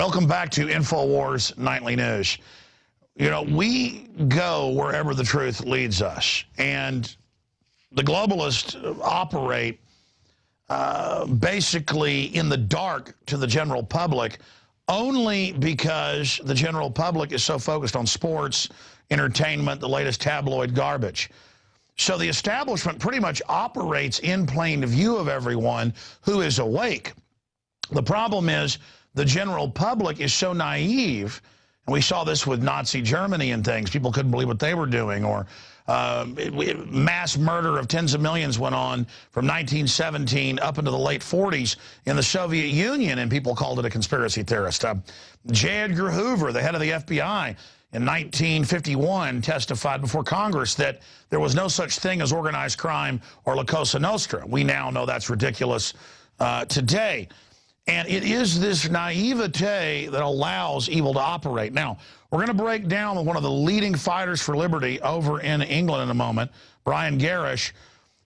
Welcome back to InfoWars Nightly News. You know, we go wherever the truth leads us, and the globalists operate basically in the dark to the general public only because the general public is so focused on sports, entertainment, the latest tabloid garbage. So the establishment pretty much operates in plain view of everyone who is awake. The problem is the general public is so naive, and we saw this with Nazi Germany and things. People couldn't believe what they were doing, or mass murder of tens of millions went on from 1917 up into the late 40s in the Soviet Union, and people called it a conspiracy theorist. J. Edgar Hoover, the head of the FBI, in 1951 testified before Congress that there was no such thing as organized crime or La Cosa Nostra. We now know that's ridiculous today. And it is this naivete that allows evil to operate. Now, we're going to break down with one of the leading fighters for liberty over in England in a moment, Brian Gerrish,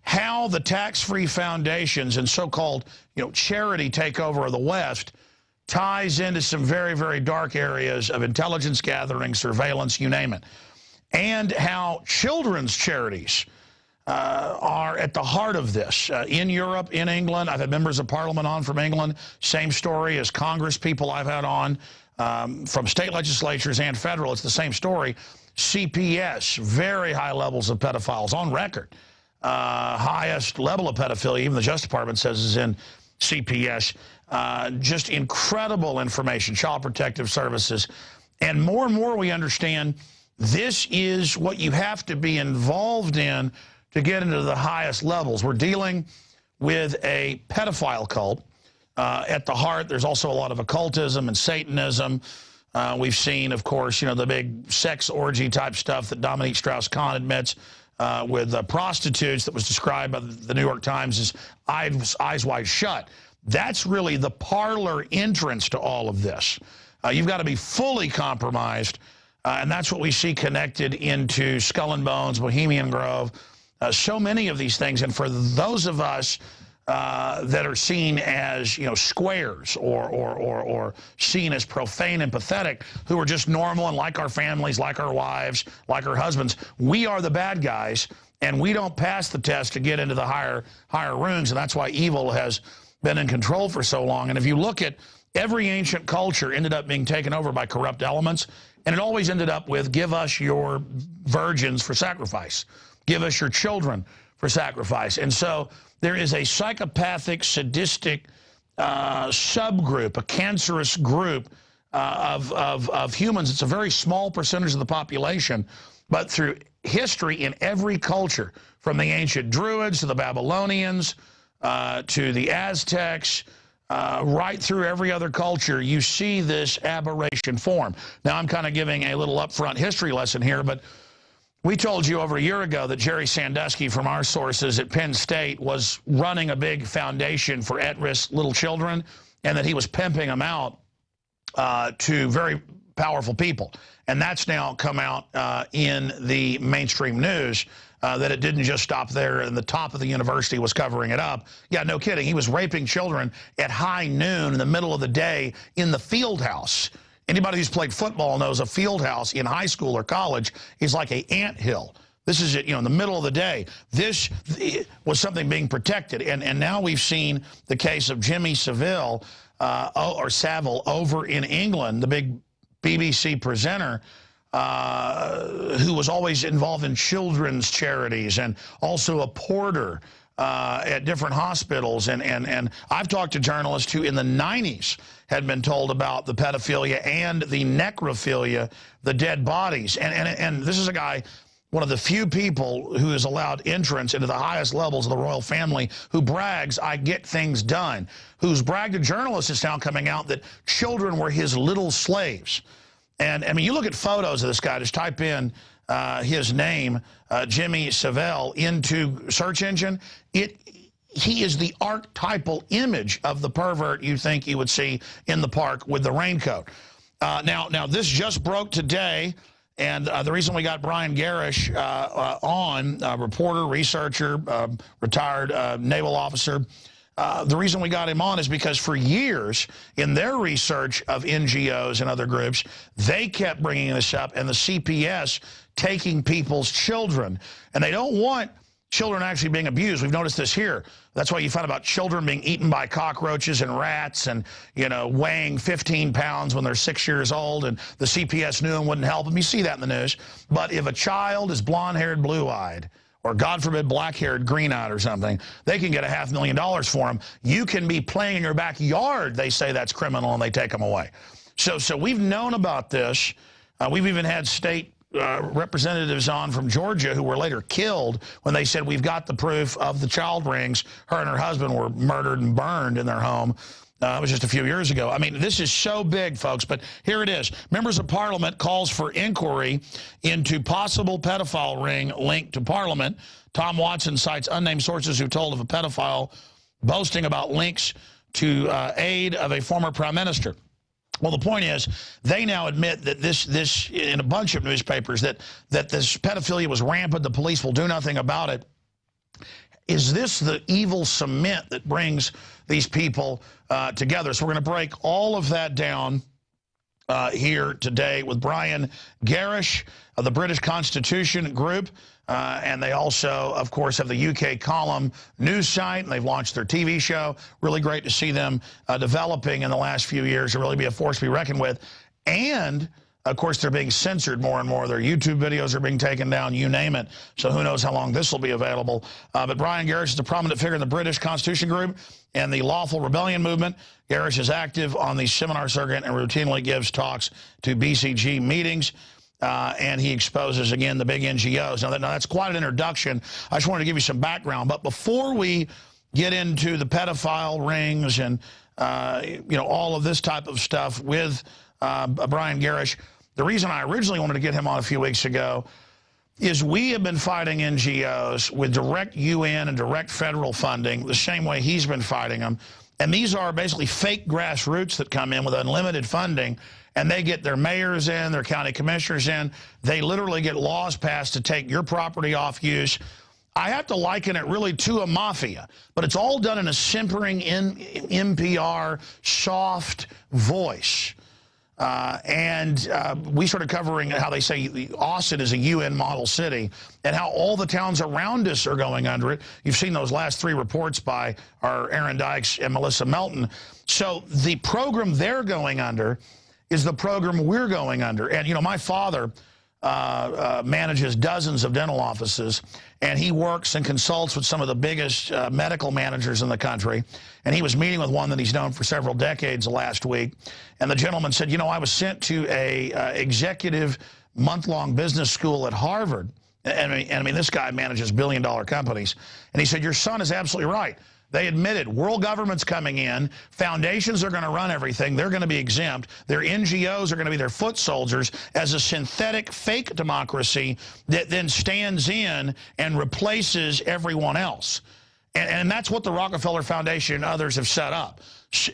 how the tax-free foundations and so-called, charity takeover of the West ties into some very, very dark areas of intelligence gathering, surveillance, you name it. And how children's charities are at the heart of this. In Europe, in England, I've had members of parliament on from England, same story as Congress people I've had on from state legislatures and federal. It's the same story. CPS, very high levels of pedophiles on record. Highest level of pedophilia, even the Justice Department says, is in CPS. Just incredible information, Child Protective Services. And more we understand this is what you have to be involved in to get into the highest levels. We're dealing with a pedophile cult. At the heart, there's also a lot of occultism and Satanism. We've seen, of course, the big sex orgy type stuff that Dominique Strauss-Kahn admits with prostitutes that was described by the New York Times as eyes wide shut. That's really the parlor entrance to all of this. You've got to be fully compromised, and that's what we see connected into Skull and Bones, Bohemian Grove, so many of these things. And for those of us that are seen as, squares or seen as profane and pathetic, who are just normal and like our families, like our wives, like our husbands, we are the bad guys, and we don't pass the test to get into the higher rungs, and that's why evil has been in control for so long. And if you look at every ancient culture ended up being taken over by corrupt elements, and it always ended up with, give us your virgins for sacrifice. Give us your children for sacrifice. And so there is a psychopathic, sadistic subgroup, a cancerous group of humans. It's a very small percentage of the population, but through history in every culture, from the ancient Druids to the Babylonians to the Aztecs, right through every other culture, you see this aberration form. Now, I'm kind of giving a little upfront history lesson here, but we told you over a year ago that Jerry Sandusky from our sources at Penn State was running a big foundation for at-risk little children, and that he was pimping them out to very powerful people. And that's now come out in the mainstream news, that it didn't just stop there and the top of the university was covering it up. Yeah, no kidding. He was raping children at high noon in the middle of the day in the field house. Anybody who's played football knows a field house in high school or college is like an anthill. This is, in the middle of the day. This was something being protected. And now we've seen the case of Jimmy Savile, or Savile, over in England, the big BBC presenter, who was always involved in children's charities and also a porter at different hospitals. And I've talked to journalists who in the 90s had been told about the pedophilia and the necrophilia, the dead bodies. And this is a guy, one of the few people who is allowed entrance into the highest levels of the royal family, who brags, I get things done, who's bragged to journalists is now coming out that children were his little slaves. And, I mean, you look at photos of this guy, just type in his name, Jimmy Savile, into search engine. He is the archetypal image of the pervert you think you would see in the park with the raincoat. Now, this just broke today, and the reason we got Brian Gerrish on, reporter, researcher, retired naval officer, the reason we got him on is because for years, in their research of NGOs and other groups, they kept bringing this up, and the CPS taking people's children. And they don't want children actually being abused. We've noticed this here. That's why you find about children being eaten by cockroaches and rats and, you know, weighing 15 pounds when they're 6 years old, and the CPS knew and wouldn't help them. You see that in the news. But if a child is blonde-haired, blue-eyed, or God forbid black-haired, green-eyed or something, they can get $500,000 for them. You can be playing in your backyard. They say that's criminal, and they take them away. So we've known about this. We've even had state representatives on from Georgia who were later killed when they said, we've got the proof of the child rings. Her and her husband were murdered and burned in their home. It was just a few years ago. I mean, this is so big, folks, but here it is. Members of Parliament calls for inquiry into possible pedophile ring linked to Parliament. Tom Watson cites unnamed sources who told of a pedophile boasting about links to aid of a former prime minister. Well, the point is, they now admit that this in a bunch of newspapers, that this pedophilia was rampant, the police will do nothing about it. Is this the evil cement that brings these people together? So we're going to break all of that down here today with Brian Gerrish of the British Constitution Group. And they also, of course, have the UK column news site, and they've launched their TV show. Really great to see them developing in the last few years to really be a force to be reckoned with. And, of course, they're being censored more and more. Their YouTube videos are being taken down, you name it. So who knows how long this will be available. But Brian Gerrish is a prominent figure in the British Constitution Group and the Lawful Rebellion Movement. Gerrish is active on the seminar circuit and routinely gives talks to BCG meetings. And he exposes, again, the big NGOs. Now, that's quite an introduction. I just wanted to give you some background. But before we get into the pedophile rings and, you know, all of this type of stuff with Brian Gerrish, the reason I originally wanted to get him on a few weeks ago is we have been fighting NGOs with direct UN and direct federal funding the same way he's been fighting them. And these are basically fake grassroots that come in with unlimited funding, and they get their mayors in, their county commissioners in. They literally get laws passed to take your property off use. I have to liken it really to a mafia, but it's all done in a simpering NPR soft voice. We started covering how they say Austin is a UN model city and how all the towns around us are going under it. You've seen those last 3 reports by our Aaron Dykes and Melissa Melton. So the program they're going under is the program we're going under. And, you know, my father manages dozens of dental offices, and he works and consults with some of the biggest medical managers in the country. And he was meeting with one that he's known for several decades last week. And the gentleman said, you know, I was sent to a executive month-long business school at Harvard. And I mean, this guy manages billion-dollar companies. And he said, your son is absolutely right. They admitted world government's coming in. Foundations are going to run everything. They're going to be exempt. Their NGOs are going to be their foot soldiers as a synthetic fake democracy that then stands in and replaces everyone else. And that's what the Rockefeller Foundation and others have set up.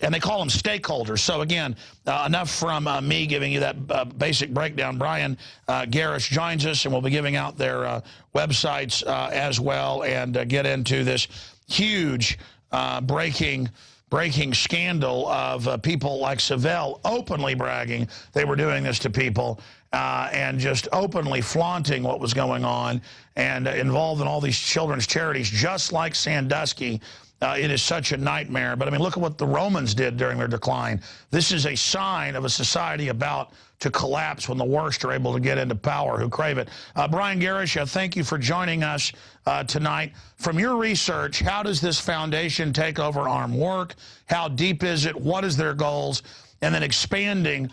And they call them stakeholders. So, again, enough from me giving you that basic breakdown. Brian Gerrish joins us, and we'll be giving out their websites as well and get into this huge breaking scandal of people like Savelle openly bragging they were doing this to people and just openly flaunting what was going on and involved in all these children's charities, just like Sandusky. It is such a nightmare. But, I mean, look at what the Romans did during their decline. This is a sign of a society about to collapse when the worst are able to get into power who crave it. Brian Gerrish, thank you for joining us tonight. From your research, how does this foundation take over armed work? How deep is it? What is their goals? And then expanding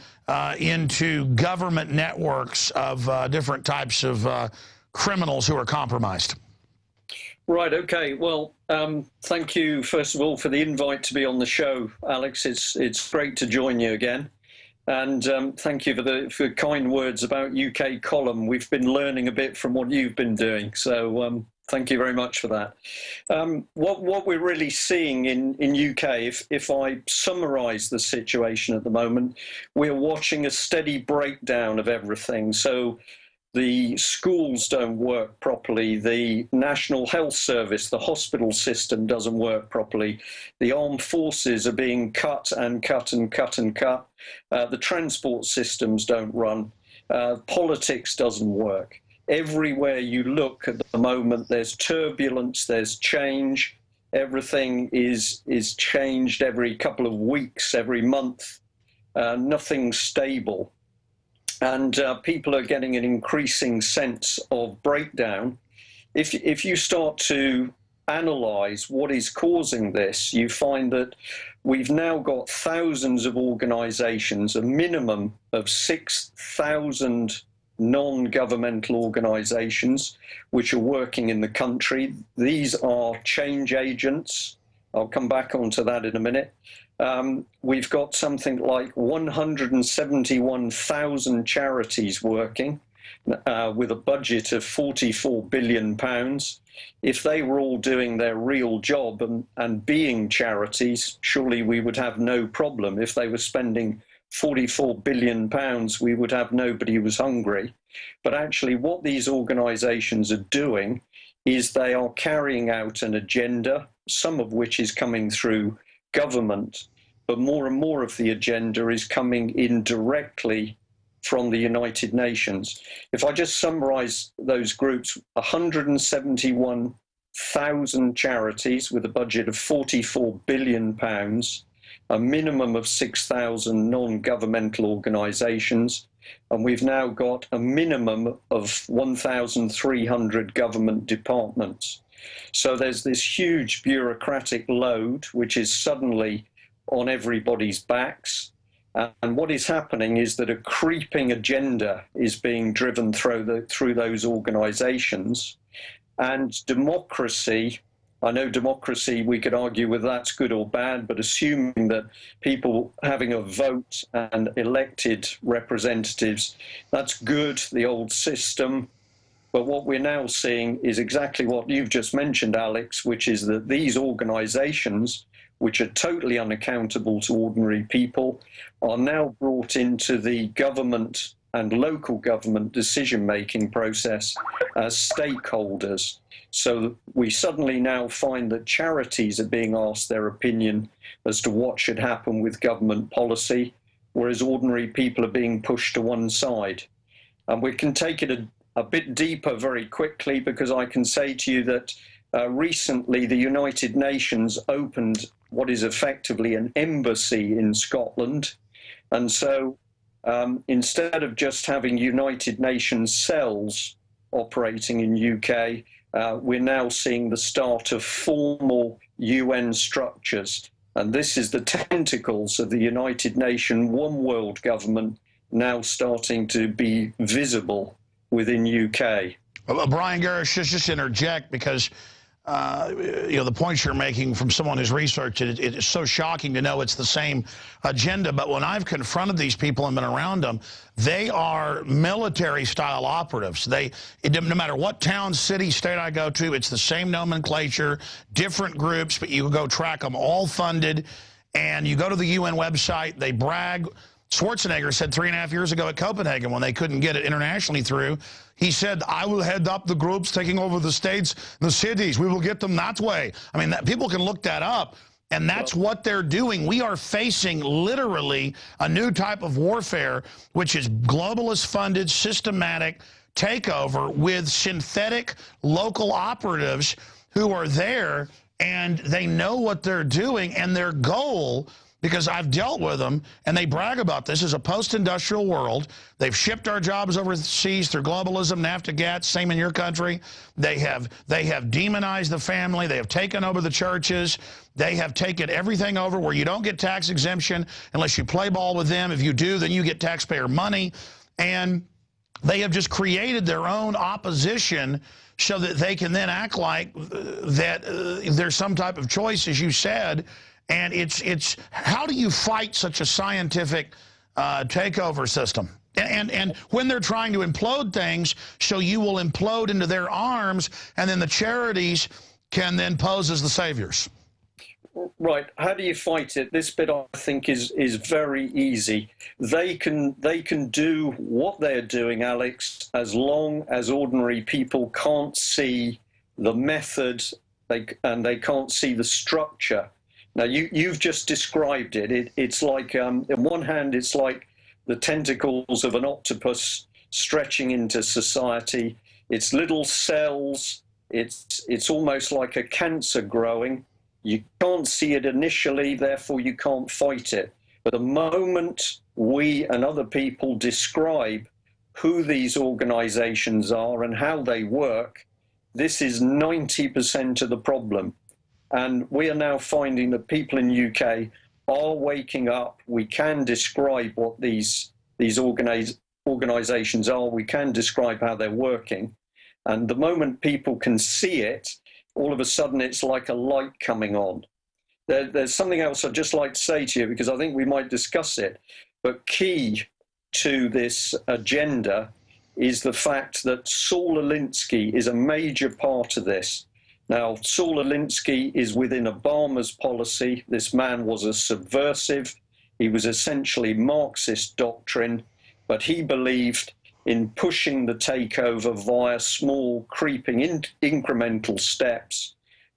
into government networks of different types of criminals who are compromised. Right, okay. Well, thank you, first of all, for the invite to be on the show, Alex. It's great to join you again. And thank you for the kind words about UK column. We've been learning a bit from what you've been doing. So thank you very much for that. What we're really seeing in UK, if I summarise the situation at the moment, we're watching a steady breakdown of everything. So The schools don't work properly. The National Health Service, the hospital system doesn't work properly. The armed forces are being cut and cut and cut and cut. The transport systems don't run. Politics doesn't work. Everywhere you look at the moment, there's turbulence, there's change. Everything is changed every couple of weeks, every month. Nothing's stable. And people are getting an increasing sense of breakdown. If you start to analyze what is causing this, you find that we've now got thousands of organizations, a minimum of 6,000 non-governmental organizations which are working in the country. These are change agents. I'll come back onto that in a minute. We've got something like 171,000 charities working with a budget of £44 billion. If they were all doing their real job and being charities, surely we would have no problem. If they were spending £44 billion, we would have nobody who was hungry. But actually what these organizations are doing is they are carrying out an agenda, some of which is coming through government, but more and more of the agenda is coming in directly from the United Nations. If I just summarize those groups, 171,000 charities with a budget of £44 billion, a minimum of 6,000 non-governmental organizations, and we've now got a minimum of 1,300 government departments. So there's this huge bureaucratic load which is suddenly on everybody's backs. And what is happening is that a creeping agenda is being driven through those organizations. And democracy, I know democracy, we could argue whether that's good or bad, but assuming that people having a vote and elected representatives, that's good, the old system. But what we're now seeing is exactly what you've just mentioned, Alex, which is that these organizations, which are totally unaccountable to ordinary people, are now brought into the government and local government decision-making process as stakeholders. So we suddenly now find that charities are being asked their opinion as to what should happen with government policy, whereas ordinary people are being pushed to one side. And we can take it a bit deeper very quickly, because I can say to you that recently the United Nations opened what is effectively an embassy in Scotland. And so instead of just having United Nations cells operating in UK, we're now seeing the start of formal UN structures. And this is the tentacles of the United Nations One World government now starting to be visible within UK. Brian Gerrish, just interject, because the points you're making from someone who's researched it, it is so shocking to know it's the same agenda. But when I've confronted these people and been around them, they are military-style operatives. No matter what town, city, state I go to, it's the same nomenclature, different groups, but you go track them, all funded. And you go to the UN website, they brag. Schwarzenegger said 3.5 years ago at Copenhagen, when they couldn't get it internationally through, he said, I will head up the groups taking over the states, the cities. We will get them that way. I mean, people can look that up, and that's what they're doing. We are facing literally a new type of warfare, which is globalist-funded, systematic takeover with synthetic local operatives who are there, and they know what they're doing, and their goal, because I've dealt with them, and they brag about this, is a post-industrial world. They've shipped our jobs overseas through globalism, NAFTA, GATT, same in your country. They have demonized the family. They have taken over the churches. They have taken everything over where you don't get tax exemption unless you play ball with them. If you do, then you get taxpayer money. And they have just created their own opposition so that they can then act like that there's some type of choice, as you said. And it's how do you fight such a scientific takeover system? And when they're trying to implode things, so you will implode into their arms, and then the charities can then pose as the saviors. Right. How do you fight it? This bit I think is very easy. They can do what they're doing, Alex, as long as ordinary people can't see the method, and they can't see the structure. Now you've just described it. It's like on one hand it's like the tentacles of an octopus stretching into society. It's little cells. It's almost like a cancer growing. You can't see it initially, therefore you can't fight it. But the moment we and other people describe who these organizations are and how they work, this is 90% of the problem. And we are now finding that people in UK are waking up. We can describe what these organizations are. We can describe how they're working. And the moment people can see it, all of a sudden it's like a light coming on. There's something else I'd just like to say to you, because I think we might discuss it. But key to this agenda is the fact that Saul Alinsky is a major part of this. Now, Saul Alinsky is within Obama's policy. This man was a subversive. He was essentially Marxist doctrine, but he believed in pushing the takeover via small, creeping, incremental steps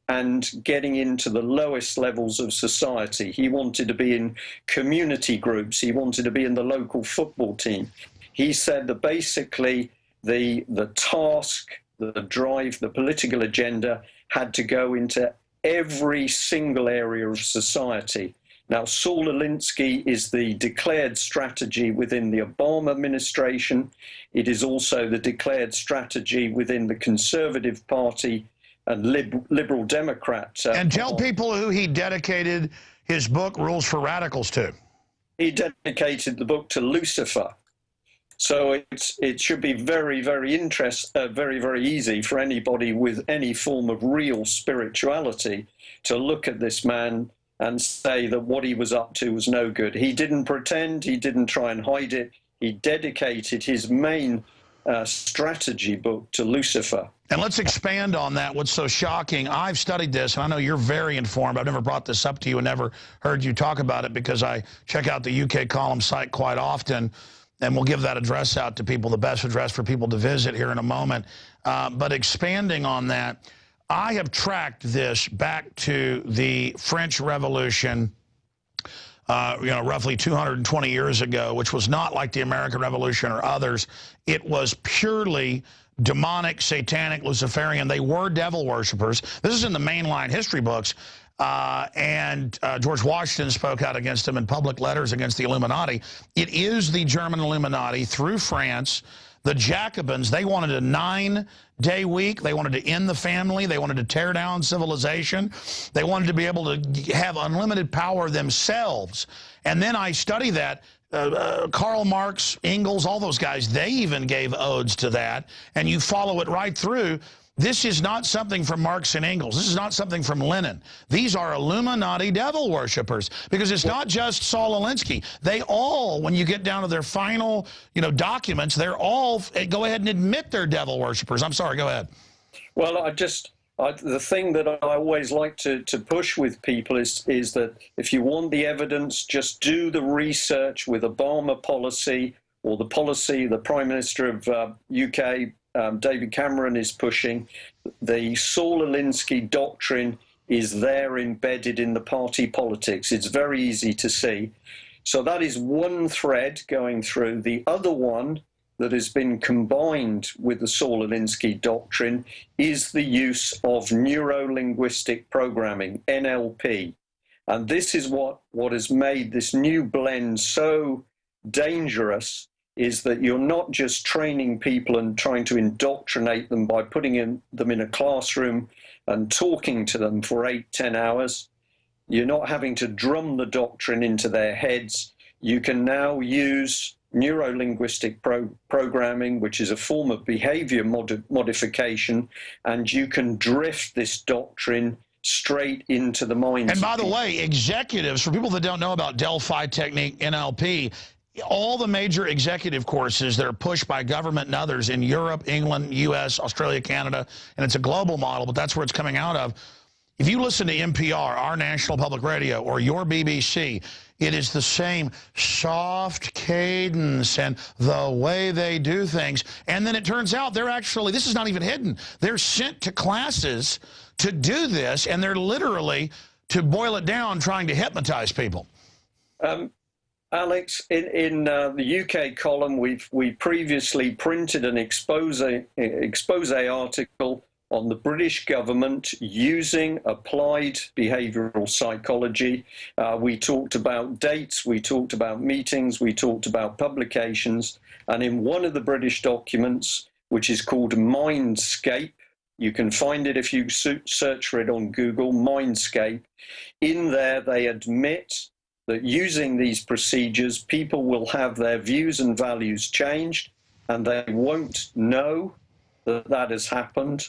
and getting into the lowest levels of society. He wanted to be in community groups. He wanted to be in the local football team. He said that basically the task, the drive, the political agenda had to go into every single area of society. Now, Saul Alinsky is the declared strategy within the Obama administration. It is also the declared strategy within the Conservative Party and Liberal Democrat. And tell people who he dedicated his book, Rules for Radicals, to. He dedicated the book to Lucifer. So it should be very, very very easy for anybody with any form of real spirituality to look at this man and say that what he was up to was no good. He didn't pretend, he didn't try and hide it. He dedicated his main strategy book to Lucifer. And let's expand on that. What's so shocking, I've studied this, and I know you're very informed. I've never brought this up to you and never heard you talk about it because I check out the UK column site quite often, and we'll give that address out to people, the best address for people to visit here in a moment. But expanding on that, I have tracked this back to the French Revolution, roughly 220 years ago, which was not like the American Revolution or others. It was purely demonic, satanic, Luciferian. They were devil worshippers. This is in the mainline history books. And George Washington spoke out against them in public letters against the Illuminati. It is the German Illuminati through France. The Jacobins, they wanted a 9-day week. They wanted to end the family. They wanted to tear down civilization. They wanted to be able to have unlimited power themselves. And then I study that. Karl Marx, Engels, all those guys, they even gave odes to that. And you follow it right through. This is not something from Marx and Engels. This is not something from Lenin. These are Illuminati devil worshippers, because it's not just Saul Alinsky. They all, when you get down to their final, documents, they're all go ahead and admit they're devil worshippers. I'm sorry, go ahead. Well, the thing that I always like to push with people is that if you want the evidence, just do the research with Obama policy or the policy the Prime Minister of UK, David Cameron, is pushing. The Saul Alinsky doctrine is there embedded in the party politics. It's very easy to see. So that is one thread going through. The other one that has been combined with the Saul Alinsky doctrine is the use of neuro-linguistic programming, NLP. And this is what has made this new blend so dangerous, is that you're not just training people and trying to indoctrinate them by putting them in a classroom and talking to them for 8-10 hours. You're not having to drum the doctrine into their heads. You can now use neuro-linguistic programming, which is a form of behavior modification, and you can drift this doctrine straight into the mind. And by the way, executives, for people that don't know about Delphi technique, NLP, all the major executive courses that are pushed by government and others in Europe, England, U.S., Australia, Canada, and it's a global model, but that's where it's coming out of. If you listen to NPR, our national public radio, or your BBC, it is the same soft cadence and the way they do things. And then it turns out they're actually, this is not even hidden, they're sent to classes to do this, and they're literally, to boil it down, trying to hypnotize people. Alex, in the UK column, we previously printed an expose article on the British government using applied behavioral psychology. We talked about dates, we talked about meetings, we talked about publications, and in one of the British documents, which is called Mindscape, you can find it if you search for it on Google, Mindscape. In there, they admit that using these procedures, people will have their views and values changed, and they won't know that that has happened.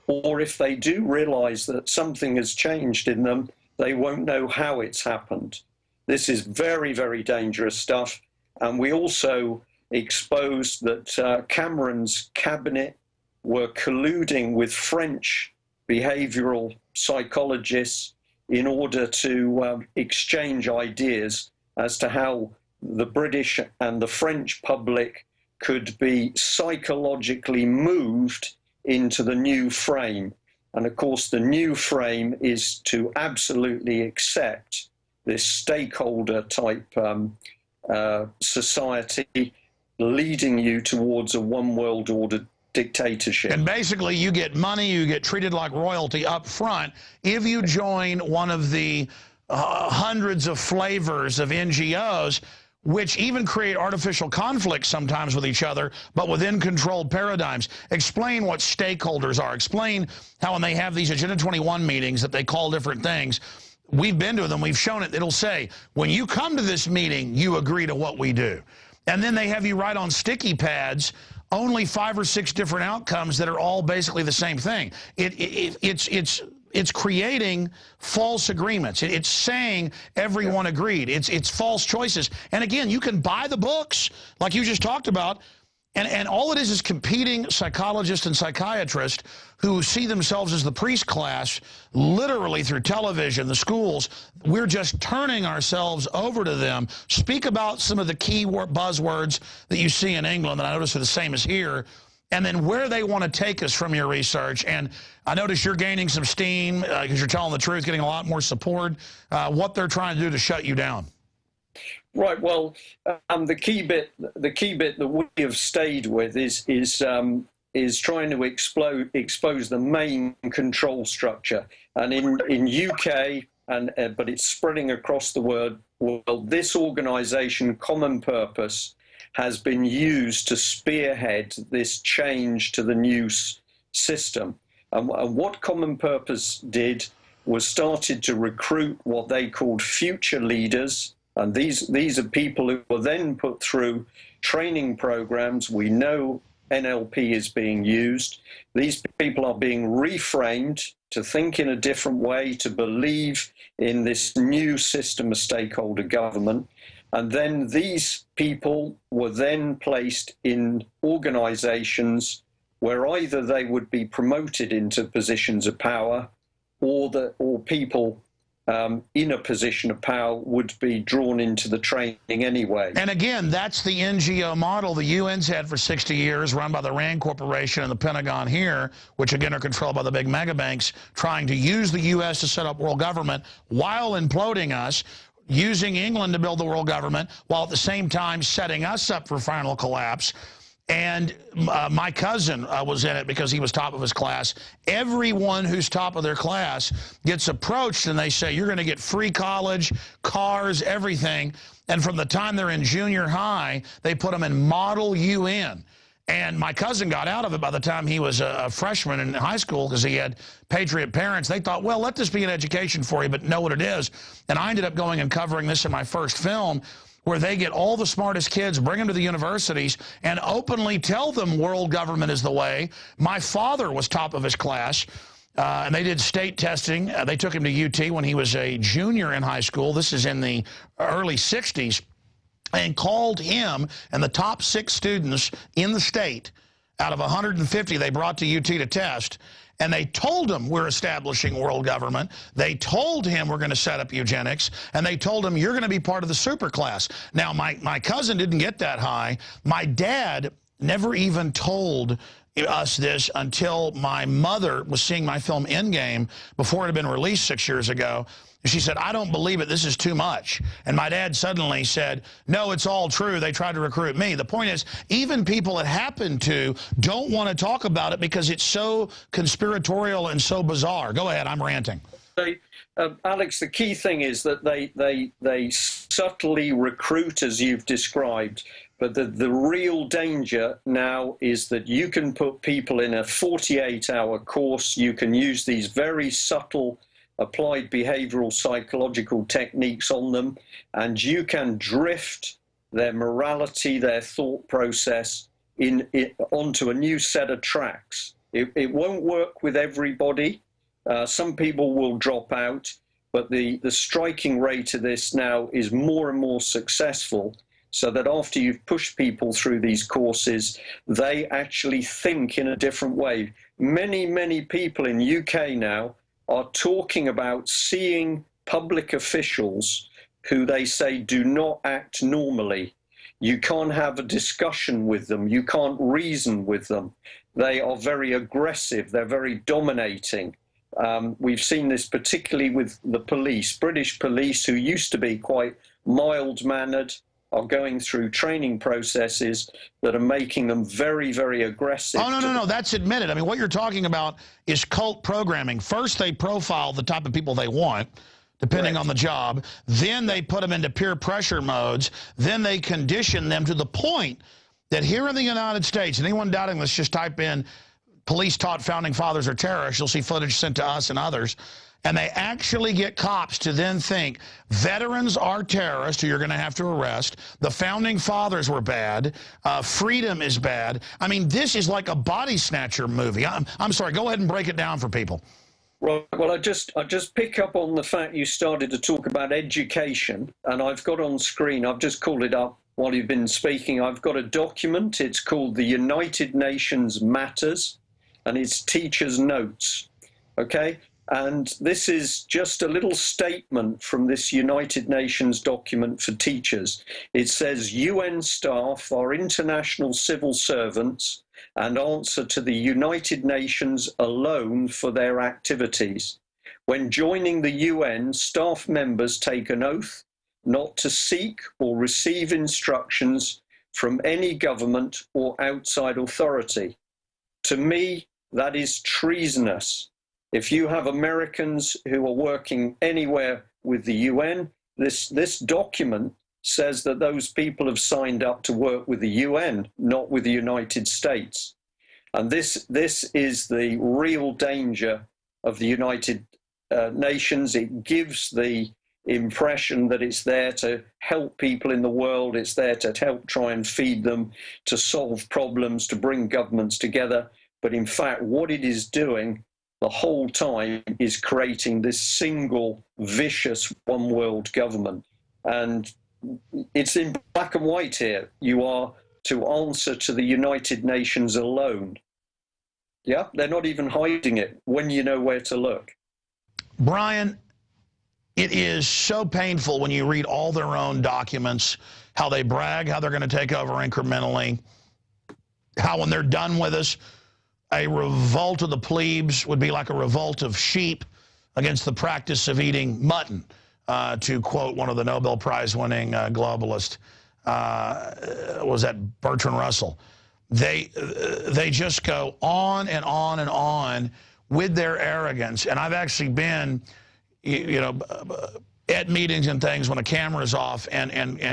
Or if they do realize that something has changed in them, they won't know how it's happened. This is very, very dangerous stuff. And we also exposed that Cameron's cabinet were colluding with French behavioral psychologists in order to exchange ideas as to how the British and the French public could be psychologically moved into the new frame. And of course, the new frame is to absolutely accept this stakeholder type society, leading you towards a one world order dictatorship. And basically, you get money, you get treated like royalty up front if you join one of the hundreds of flavors of NGOs, which even create artificial conflicts sometimes with each other, but within controlled paradigms. Explain what stakeholders are. Explain how when they have these Agenda 21 meetings that they call different things, we've been to them, we've shown it, it'll say, when you come to this meeting, you agree to what we do. And then they have you write on sticky pads only 5 or 6 different outcomes that are all basically the same thing. It's creating false agreements. It's saying everyone agreed. It's false choices. And again, you can buy the books like you just talked about, and all it is competing psychologists and psychiatrists who see themselves as the priest class, literally through television, the schools. We're just turning ourselves over to them. Speak about some of the key buzzwords that you see in England that I notice are the same as here, and then where they want to take us from your research. And I notice you're gaining some steam because you're telling the truth, getting a lot more support, what they're trying to do to shut you down. Right. Well, the key bit that we have stayed with is trying to expose the main control structure. And in UK, but it's spreading across the world, this organisation, Common Purpose, has been used to spearhead this change to the new system. And what Common Purpose did was started to recruit what they called future leaders. And these are people who were then put through training programs. We know NLP is being used. These people are being reframed to think in a different way, to believe in this new system of stakeholder government. And then these people were then placed in organizations where either they would be promoted into positions of power, or people in a position of power would be drawn into the training anyway. And again, that's the NGO model the UN's had for 60 years, run by the RAND Corporation and the Pentagon here, which again are controlled by the big mega banks, trying to use the U.S. to set up world government while imploding us, using England to build the world government, while at the same time setting us up for final collapse. And my cousin was in it because he was top of his class. Everyone who's top of their class gets approached and they say, you're going to get free college, cars, everything. And from the time they're in junior high, they put them in Model UN. And my cousin got out of it by the time he was a freshman in high school because he had patriot parents. They thought, well, let this be an education for you, but know what it is. And I ended up going and covering this in my first film, where they get all the smartest kids, bring them to the universities, and openly tell them world government is the way. My father was top of his class, and they did state testing. They took him to UT when he was a junior in high school. This is in the early 60s, and called him and the top 6 students in the state out of 150 they brought to UT to test, and they told him we're establishing world government. They told him we're going to set up eugenics, and they told him you're going to be part of the superclass. Now, my cousin didn't get that high. My dad never even told us this until my mother was seeing my film Endgame before it had been released 6 years ago. She said, I don't believe it. This is too much. And my dad suddenly said, no, it's all true. They tried to recruit me. The point is, even people it happened to don't want to talk about it because it's so conspiratorial and so bizarre. Go ahead. I'm ranting. Alex, the key thing is that they subtly recruit, as you've described. But the real danger now is that you can put people in a 48-hour course. You can use these very subtle applied behavioral psychological techniques on them, and you can drift their morality, their thought process onto a new set of tracks. It won't work with everybody. Some people will drop out, but the striking rate of this now is more and more successful, so that after you've pushed people through these courses, they actually think in a different way. Many, many people in UK now are talking about seeing public officials who they say do not act normally. You can't have a discussion with them. You can't reason with them. They are very aggressive. They're very dominating. We've seen this particularly with the police. British police, who used to be quite mild-mannered, are going through training processes that are making them very, very aggressive. Oh, no, that's admitted. I mean, what you're talking about is cult programming. First, they profile the type of people they want, depending on the job. Then they put them into peer pressure modes. Then they condition them to the point that here in the United States, anyone doubting this, just type in police taught founding fathers are terrorists. You'll see footage sent to us and others. And they actually get cops to then think veterans are terrorists who you're going to have to arrest. The founding fathers were bad. Freedom is bad. I mean, this is like a body snatcher movie. I'm sorry. Go ahead and break it down for people. Right. Well, I just pick up on the fact you started to talk about education, and I've got on screen, I've just called it up while you've been speaking. I've got a document. It's called the United Nations Matters, and it's teachers' notes. Okay? And this is just a little statement from this United Nations document for teachers. It says, UN staff are international civil servants and answer to the United Nations alone for their activities. When joining the UN, staff members take an oath not to seek or receive instructions from any government or outside authority. To me, that is treasonous. If you have Americans who are working anywhere with the UN, this document says that those people have signed up to work with the UN, not with the United States. And this is the real danger of the United Nations. It gives the impression that it's there to help people in the world. It's there to help try and feed them, to solve problems, to bring governments together. But in fact, what it is doing the whole time is creating this single, vicious, one-world government. And it's in black and white here. You are to answer to the United Nations alone. Yeah, they're not even hiding it when you know where to look. Brian, it is so painful when you read all their own documents, how they brag, how they're going to take over incrementally, how when they're done with us, a revolt of the plebes would be like a revolt of sheep against the practice of eating mutton, to quote one of the Nobel Prize-winning globalists. Was that Bertrand Russell? They just go on and on and on with their arrogance. And I've actually been, you know, at meetings and things when a camera's off and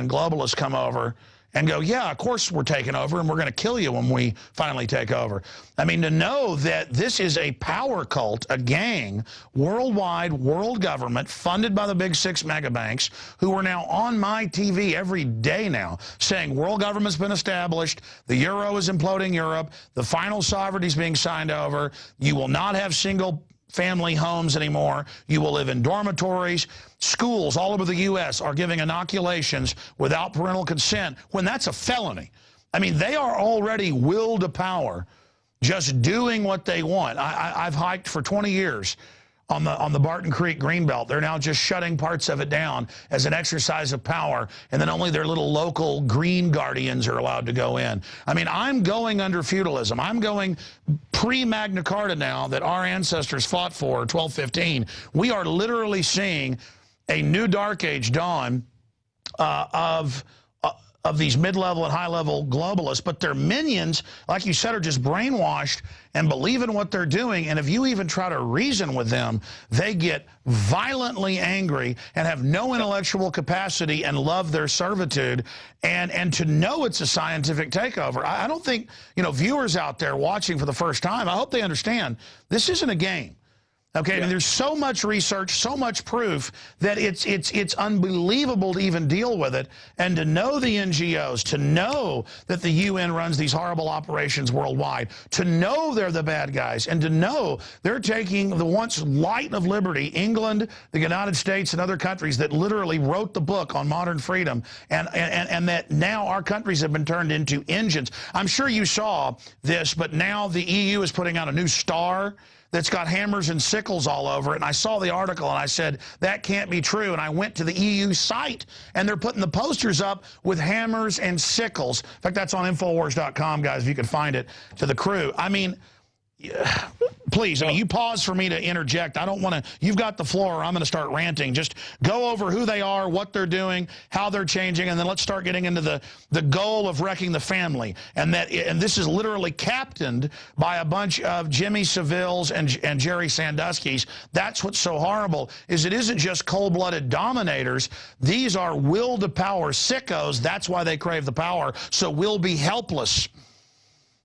globalists come over and go, yeah, of course we're taking over and we're going to kill you when we finally take over. I mean, to know that this is a power cult, a gang, worldwide, world government, funded by the big 6 mega banks, who are now on my TV every day now saying world government's been established, the euro is imploding Europe, the final sovereignty is being signed over, you will not have single family homes anymore. You will live in dormitories. Schools all over the U.S. are giving inoculations without parental consent when that's a felony. I mean, they are already will to power just doing what they want. I've hiked for 20 years on the Barton Creek Greenbelt. They're now just shutting parts of it down as an exercise of power, and then only their little local green guardians are allowed to go in. I mean, I'm going under feudalism. I'm going pre-Magna Carta now that our ancestors fought for, 1215. We are literally seeing a new dark age dawn of these mid-level and high-level globalists, but their minions, like you said, are just brainwashed and believe in what they're doing. And if you even try to reason with them, they get violently angry and have no intellectual capacity and love their servitude. And to know it's a scientific takeover, I don't think, you know, viewers out there watching for the first time, I hope they understand this isn't a game. Okay, I mean, there's so much research, so much proof that it's unbelievable to even deal with it. And to know the NGOs, to know that the UN runs these horrible operations worldwide, to know they're the bad guys, and to know they're taking the once light of liberty, England, the United States, and other countries that literally wrote the book on modern freedom, and that now our countries have been turned into engines. I'm sure you saw this, but now the EU is putting out a new star that's got hammers and sickles all over it. And I saw the article and I said, that can't be true. And I went to the EU site and they're putting the posters up with hammers and sickles. In fact, that's on Infowars.com, guys, if you could find it, to the crew. I mean, please, I mean, you pause for me to interject. I don't want to, you've got the floor or I'm going to start ranting. Just go over who they are, what they're doing, how they're changing, and then let's start getting into the goal of wrecking the family. And this is literally captained by a bunch of Jimmy Savilles and Jerry Sandusky's. That's what's so horrible, is it isn't just cold-blooded dominators. These are will-to-power sickos. That's why they crave the power. So we'll be helpless.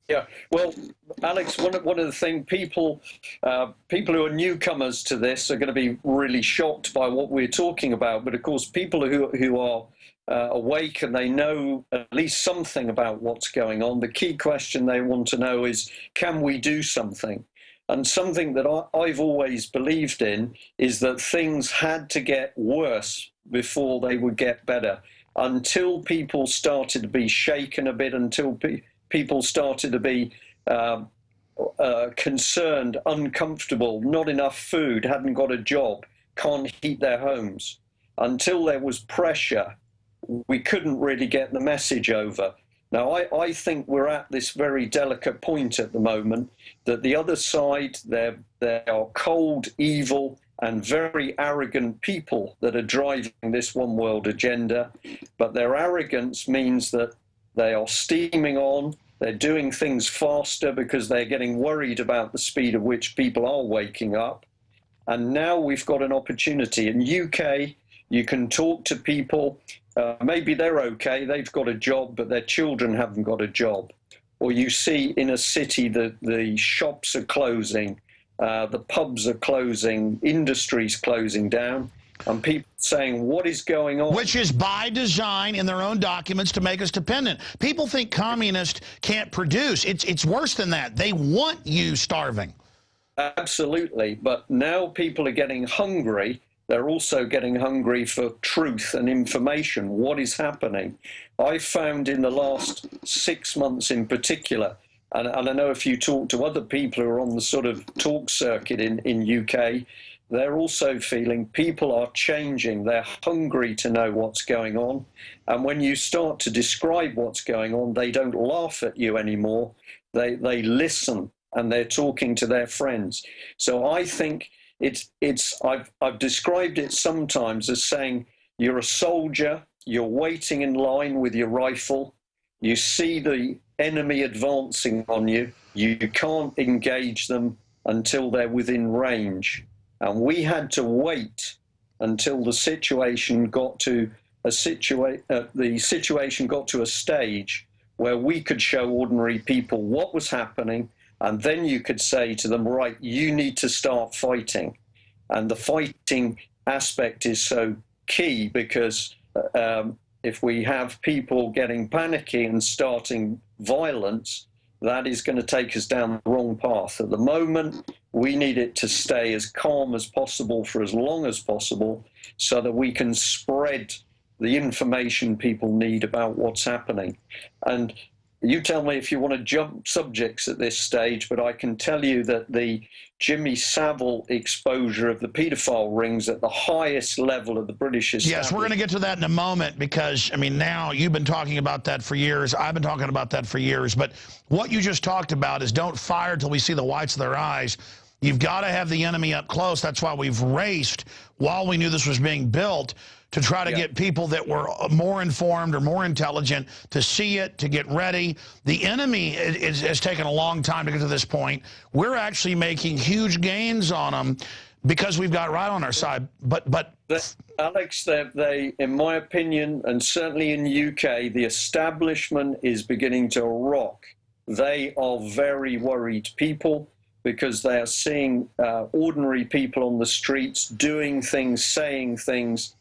Yeah, well, Alex, one of the things people who are newcomers to this are going to be really shocked by what we're talking about. But of course, people who are awake and they know at least something about what's going on, the key question they want to know is, can we do something? And something that I've always believed in is that things had to get worse before they would get better. Until people started to be shaken a bit, until people started to be concerned, uncomfortable, not enough food, hadn't got a job, can't heat their homes. Until there was pressure, we couldn't really get the message over. Now, I think we're at this very delicate point at the moment that the other side, there are cold, evil, and very arrogant people that are driving this one world agenda. But their arrogance means that they are steaming on. They're doing things faster because they're getting worried about the speed at which people are waking up. And now we've got an opportunity. In UK, you can talk to people. Maybe they're okay, they've got a job, but their children haven't got a job. Or you see in a city that the shops are closing, the pubs are closing, industries closing down. And people saying, what is going on? Which is by design in their own documents to make us dependent. People think communists can't produce. It's worse than that. They want you starving. Absolutely. But now people are getting hungry. They're also getting hungry for truth and information. What is happening? I found in the last 6 months in particular, and I know if you talk to other people who are on the sort of talk circuit in UK, they're also feeling people are changing. They're hungry to know what's going on. And when you start to describe what's going on, they don't laugh at you anymore. They listen, and they're talking to their friends. So I think I've described it sometimes as saying you're a soldier, you're waiting in line with your rifle, you see the enemy advancing on you, you can't engage them until they're within range. And we had to wait until the situation got to a stage where we could show ordinary people what was happening, and then you could say to them, right, you need to start fighting. And the fighting aspect is so key because if we have people getting panicky and starting violence, that is going to take us down the wrong path. At the moment, we need it to stay as calm as possible for as long as possible so that we can spread the information people need about what's happening. And you tell me if you want to jump subjects at this stage, but I can tell you that the Jimmy Savile exposure of the paedophile rings at the highest level of the British establishment. Yes, we're going to get to that in a moment because, I mean, now you've been talking about that for years. I've been talking about that for years. But what you just talked about is don't fire till we see the whites of their eyes. You've got to have the enemy up close. That's why we've raced while we knew this was being built to try to get people that were more informed or more intelligent to see it, to get ready. The enemy has taken a long time to get to this point. We're actually making huge gains on them because we've got right on our side. But Alex, they, in my opinion, and certainly in the UK, the establishment is beginning to rock. They are very worried people because they are seeing ordinary people on the streets doing things, saying things,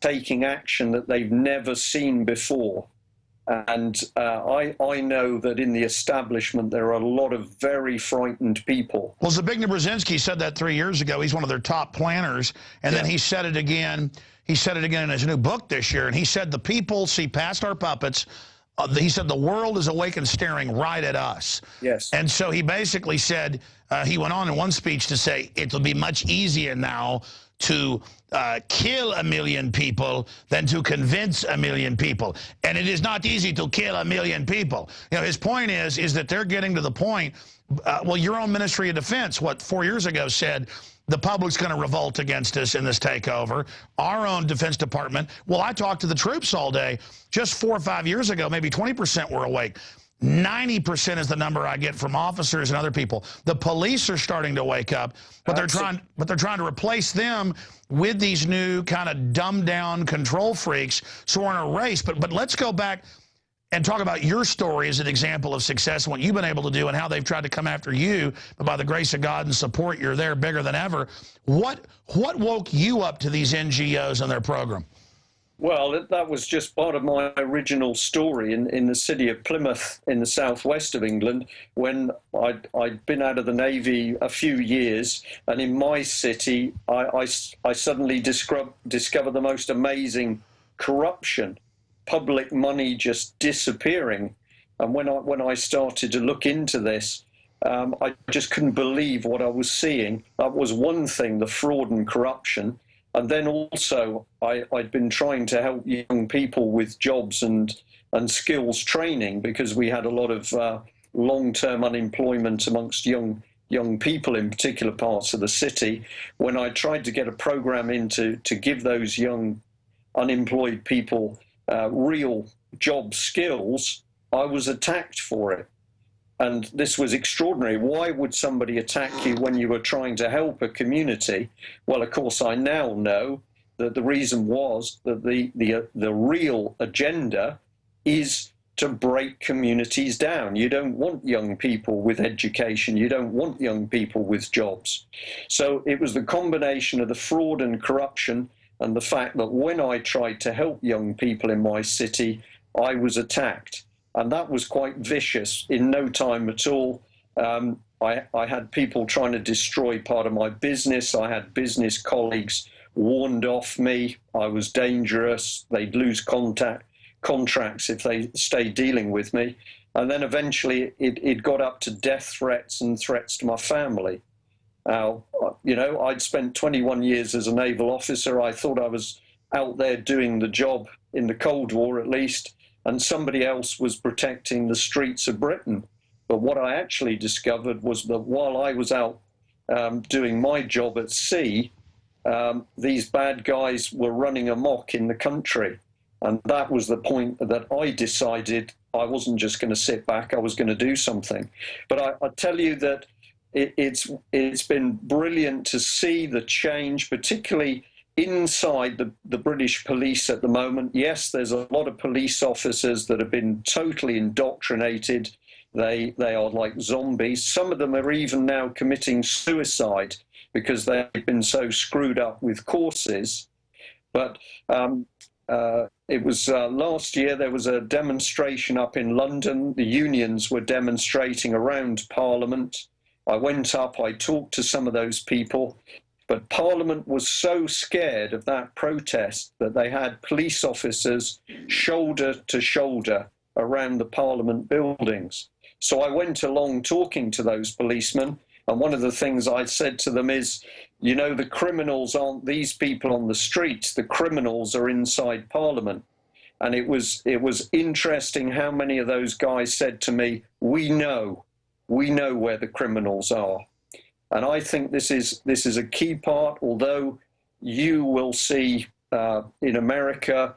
taking action that they've never seen before. And I know that in the establishment there are a lot of very frightened people. Well, Zbigniew Brzezinski said that 3 years ago. He's one of their top planners. And then he said it again. He said it again in his new book this year. And he said the people see past our puppets. He said the world is awake and staring right at us. Yes. And so he basically said, he went on in one speech to say, it'll be much easier now to kill 1 million people than to convince 1 million people. And it is not easy to kill 1 million people. You know, his point is that they're getting to the point, well, your own Ministry of Defense, 4 years ago said, the public's going to revolt against us in this takeover. Our own Defense Department. Well, I talked to the troops all day. Just 4 or 5 years ago, maybe 20% were awake. 90% is the number I get from officers and other people. The police are starting to wake up, but they're trying to replace them with these new kind of dumbed down control freaks. So we're in a race. But let's go back and talk about your story as an example of success and what you've been able to do and how they've tried to come after you. But by the grace of God and support, you're there bigger than ever. What woke you up to these NGOs and their program? Well, that was just part of my original story in the city of Plymouth in the southwest of England when I'd been out of the Navy a few years. And in my city, I suddenly discovered the most amazing corruption, public money just disappearing. And when I started to look into this, I just couldn't believe what I was seeing. That was one thing, the fraud and corruption. And then also, I'd been trying to help young people with jobs and skills training because we had a lot of long-term unemployment amongst young people in particular parts of the city. When I tried to get a program in to give those young unemployed people real job skills, I was attacked for it. And this was extraordinary. Why would somebody attack you when you were trying to help a community? Well, of course, I now know that the reason was that the real agenda is to break communities down. You don't want young people with education. You don't want young people with jobs. So it was the combination of the fraud and corruption and the fact that when I tried to help young people in my city, I was attacked. And that was quite vicious. In no time at all, I had people trying to destroy part of my business. I had business colleagues warned off me. I was dangerous. They'd lose contracts if they stayed dealing with me. And then eventually it got up to death threats and threats to my family. You know, I'd spent 21 years as a naval officer. I thought I was out there doing the job in the Cold War, at least, and somebody else was protecting the streets of Britain. But what I actually discovered was that while I was out doing my job at sea, these bad guys were running amok in the country. And that was the point that I decided I wasn't just going to sit back, I was going to do something. But I tell you that it's been brilliant to see the change, particularly inside the British police at the moment. Yes, there's a lot of police officers that have been totally indoctrinated. They are like zombies. Some of them are even now committing suicide because they've been so screwed up with courses. But it was last year there was a demonstration up in London. The unions were demonstrating around Parliament. I went up, I talked to some of those people. But Parliament was so scared of that protest that they had police officers shoulder to shoulder around the Parliament buildings. So I went along talking to those policemen, and one of the things I said to them is, you know, the criminals aren't these people on the streets, the criminals are inside Parliament. And it was interesting how many of those guys said to me, we know where the criminals are. And I think this is a key part, although you will see in America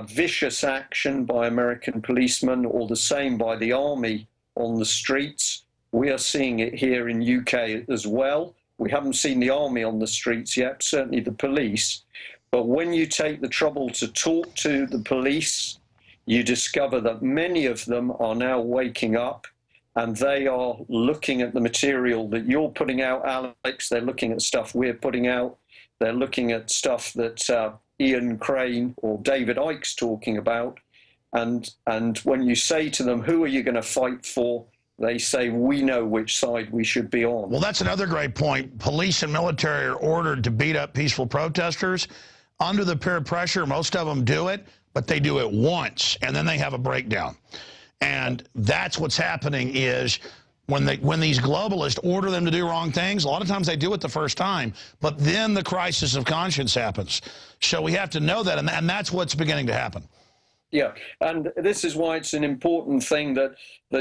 vicious action by American policemen, or the same by the army on the streets. We are seeing it here in UK as well. We haven't seen the army on the streets yet, certainly the police. But when you take the trouble to talk to the police, you discover that many of them are now waking up, and they are looking at the material that you're putting out, Alex. They're looking at stuff we're putting out. They're looking at stuff that Ian Crane or David Icke's talking about. And when you say to them, who are you going to fight for? They say, we know which side we should be on. Well, that's another great point. Police and military are ordered to beat up peaceful protesters. Under the peer pressure, most of them do it, but they do it once, and then they have a breakdown. And that's what's happening is when these globalists order them to do wrong things, a lot of times they do it the first time, but then the crisis of conscience happens. So we have to know that, and that's what's beginning to happen. Yeah, and this is why it's an important thing that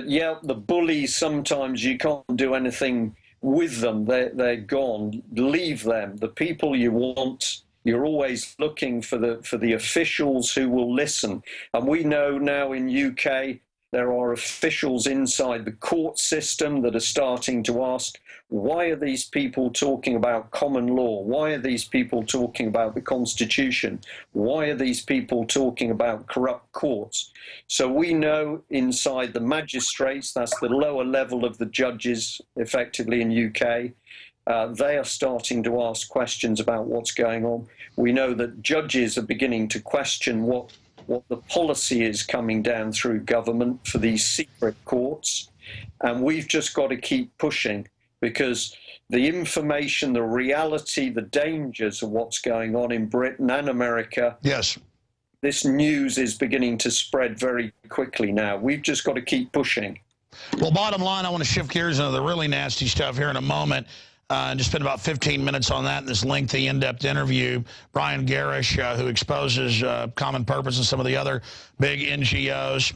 yeah, the bullies, sometimes you can't do anything with them. They're gone. Leave them. The people you want, you're always looking for the officials who will listen. And we know now in UK there are officials inside the court system that are starting to ask, why are these people talking about common law? Why are these people talking about the Constitution? Why are these people talking about corrupt courts? So we know inside the magistrates, that's the lower level of the judges effectively in UK, they are starting to ask questions about what's going on. We know that judges are beginning to question what the policy is coming down through government for these secret courts. And we've just got to keep pushing, because the information, the reality, the dangers of what's going on in Britain and America, yes, this news is beginning to spread very quickly now. We've just got to keep pushing. Well, bottom line, I want to shift gears into the really nasty stuff here in a moment. And just spend about 15 minutes on that in this lengthy, in-depth interview. Brian Gerrish, who exposes Common Purpose and some of the other big NGOs.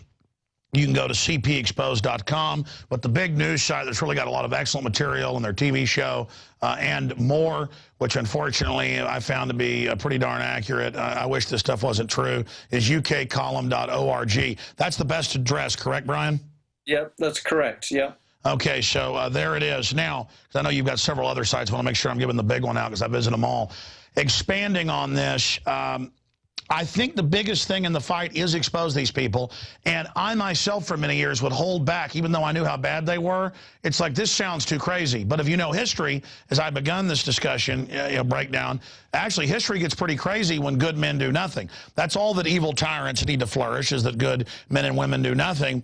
You can go to cpexposed.com. But the big news site that's really got a lot of excellent material in their TV show and more, which unfortunately I found to be pretty darn accurate. I wish this stuff wasn't true, is ukcolumn.org. That's the best address, correct, Brian? Yeah, that's correct, yeah. Okay, so there it is. Now, because I know you've got several other sites, I want to make sure I'm giving the big one out because I visit them all. Expanding on this, I think the biggest thing in the fight is expose these people. And I myself, for many years, would hold back, even though I knew how bad they were. It's like, this sounds too crazy. But if you know history, as I've begun this discussion, breakdown, actually history gets pretty crazy when good men do nothing. That's all that evil tyrants need to flourish, is that good men and women do nothing.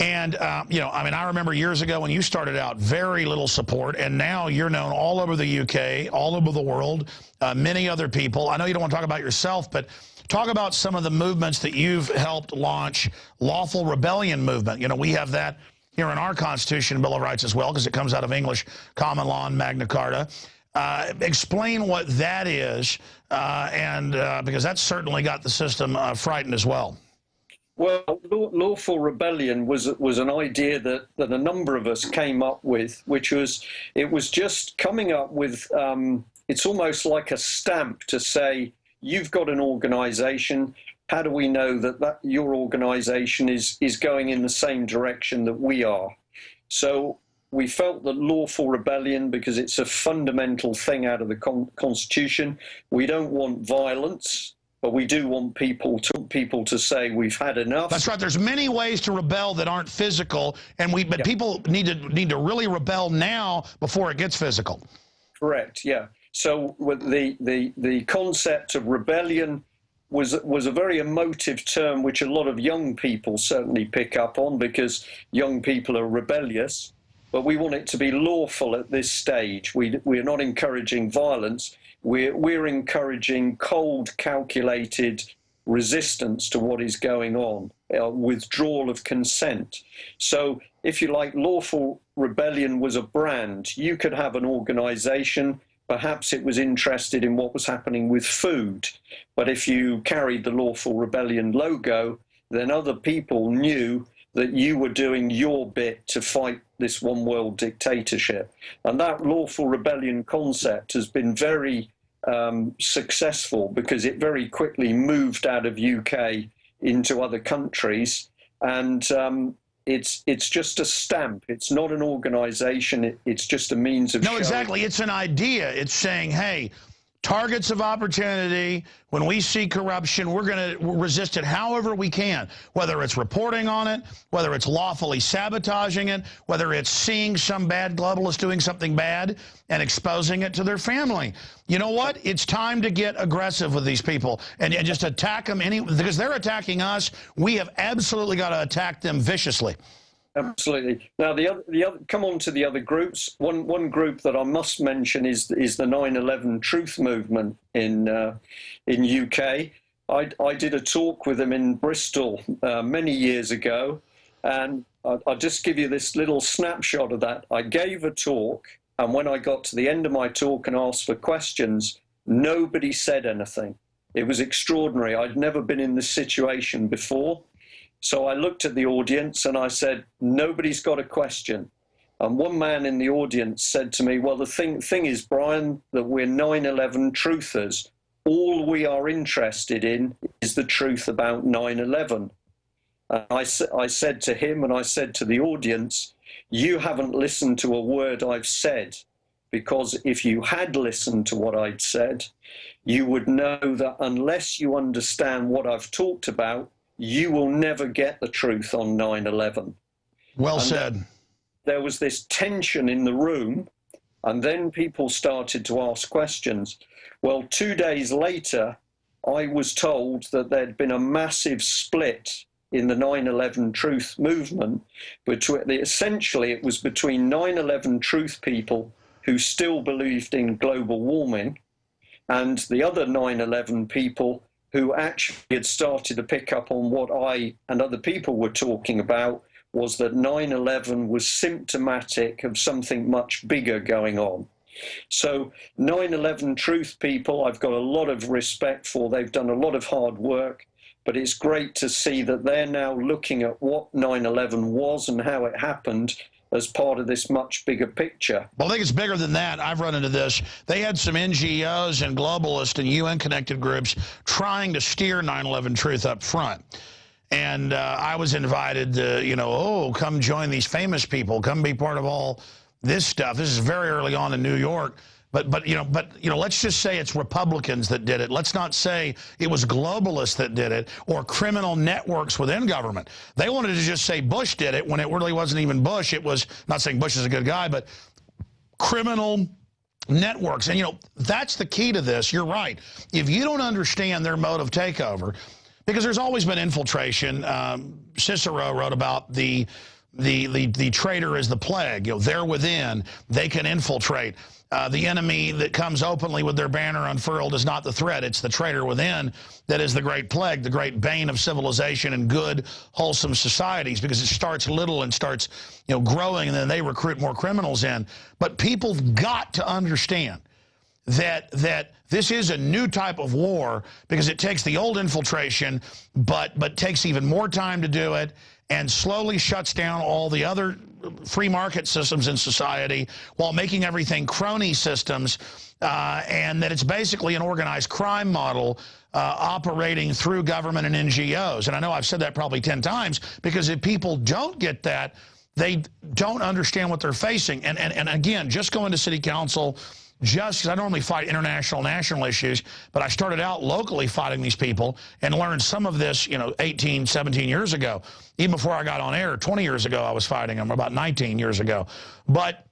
And, I mean, I remember years ago when you started out, very little support, and now you're known all over the UK, all over the world, many other people. I know you don't want to talk about yourself, but talk about some of the movements that you've helped launch. Lawful rebellion movement. You know, we have that here in our Constitution, Bill of Rights as well, because it comes out of English common law and Magna Carta. Explain what that is, because that's certainly got the system frightened as well. Well, lawful rebellion was an idea that a number of us came up with, which was, it was just coming up with, it's almost like a stamp to say, you've got an organization. How do we know that your organization is going in the same direction that we are? So we felt that lawful rebellion, because it's a fundamental thing out of the Constitution, we don't want violence. But we do want people to say we've had enough. That's right. There's many ways to rebel that aren't physical, and but people need to really rebel now before it gets physical. Correct. Yeah. So with the concept of rebellion was a very emotive term, which a lot of young people certainly pick up on, because young people are rebellious. But we want it to be lawful at this stage. We're not encouraging violence. We're encouraging cold, calculated resistance to what is going on, withdrawal of consent. So if you like, lawful rebellion was a brand. You could have an organization, perhaps it was interested in what was happening with food, but if you carried the lawful rebellion logo, then other people knew that you were doing your bit to fight this one world dictatorship. And that lawful rebellion concept has been very successful, because it very quickly moved out of UK into other countries. And it's just a stamp. It's not an organization. It's just a means of No, exactly. It's an idea. It's saying, hey, targets of opportunity, when we see corruption, we're going to resist it however we can, whether it's reporting on it, whether it's lawfully sabotaging it, whether it's seeing some bad globalist doing something bad and exposing it to their family. You know what? It's time to get aggressive with these people and just attack them because they're attacking us. We have absolutely got to attack them viciously. Absolutely. Now, the other, come on to the other groups. One group that I must mention is the 9/11 Truth Movement in UK. I did a talk with them in Bristol many years ago, and I'll just give you this little snapshot of that. I gave a talk, and when I got to the end of my talk and asked for questions, nobody said anything. It was extraordinary. I'd never been in this situation before. So I looked at the audience and I said, nobody's got a question. And one man in the audience said to me, well, the thing is, Brian, that we're 9/11 truthers. All we are interested in is the truth about 9/11. I said to him, and I said to the audience, you haven't listened to a word I've said, because if you had listened to what I'd said, you would know that unless you understand what I've talked about, you will never get the truth on 9/11. Well said. There was this tension in the room, and then people started to ask questions. Well, 2 days later, I was told that there'd been a massive split in the 9/11 truth movement. Essentially, it was between 9/11 truth people who still believed in global warming and the other 9/11 people who actually had started to pick up on what I and other people were talking about, was that 9/11 was symptomatic of something much bigger going on. So 9/11 truth people, I've got a lot of respect for. They've done a lot of hard work, but it's great to see that they're now looking at what 9/11 was and how it happened as part of this much bigger picture. Well, I think it's bigger than that. I've run into this. They had some NGOs and globalist and UN-connected groups trying to steer 9/11 truth up front. And I was invited to, you know, oh, come join these famous people. Come be part of all this stuff. This is very early on in New York. But you know, let's just say it's Republicans that did it. Let's not say it was globalists that did it or criminal networks within government. They wanted to just say Bush did it when it really wasn't even Bush. It was, not saying Bush is a good guy, but criminal networks. And, you know, that's the key to this. You're right. If you don't understand their mode of takeover, because there's always been infiltration. Cicero wrote about the traitor is the plague. You know, they're within. They can infiltrate. The enemy that comes openly with their banner unfurled is not the threat. It's the traitor within that is the great plague, the great bane of civilization and good, wholesome societies, because it starts little and starts, you know, growing, and then they recruit more criminals in. But people've got to understand that this is a new type of war, because it takes the old infiltration, but takes even more time to do it, and slowly shuts down all the other free market systems in society while making everything crony systems, and that it's basically an organized crime model operating through government and NGOs. And I know I've said that probably 10 times, because if people don't get that, they don't understand what they're facing. And again, just going to city council, just because I normally fight international, national issues, but I started out locally fighting these people and learned some of this, you know, 18, 17 years ago. Even before I got on air, 20 years ago, I was fighting them, about 19 years ago. But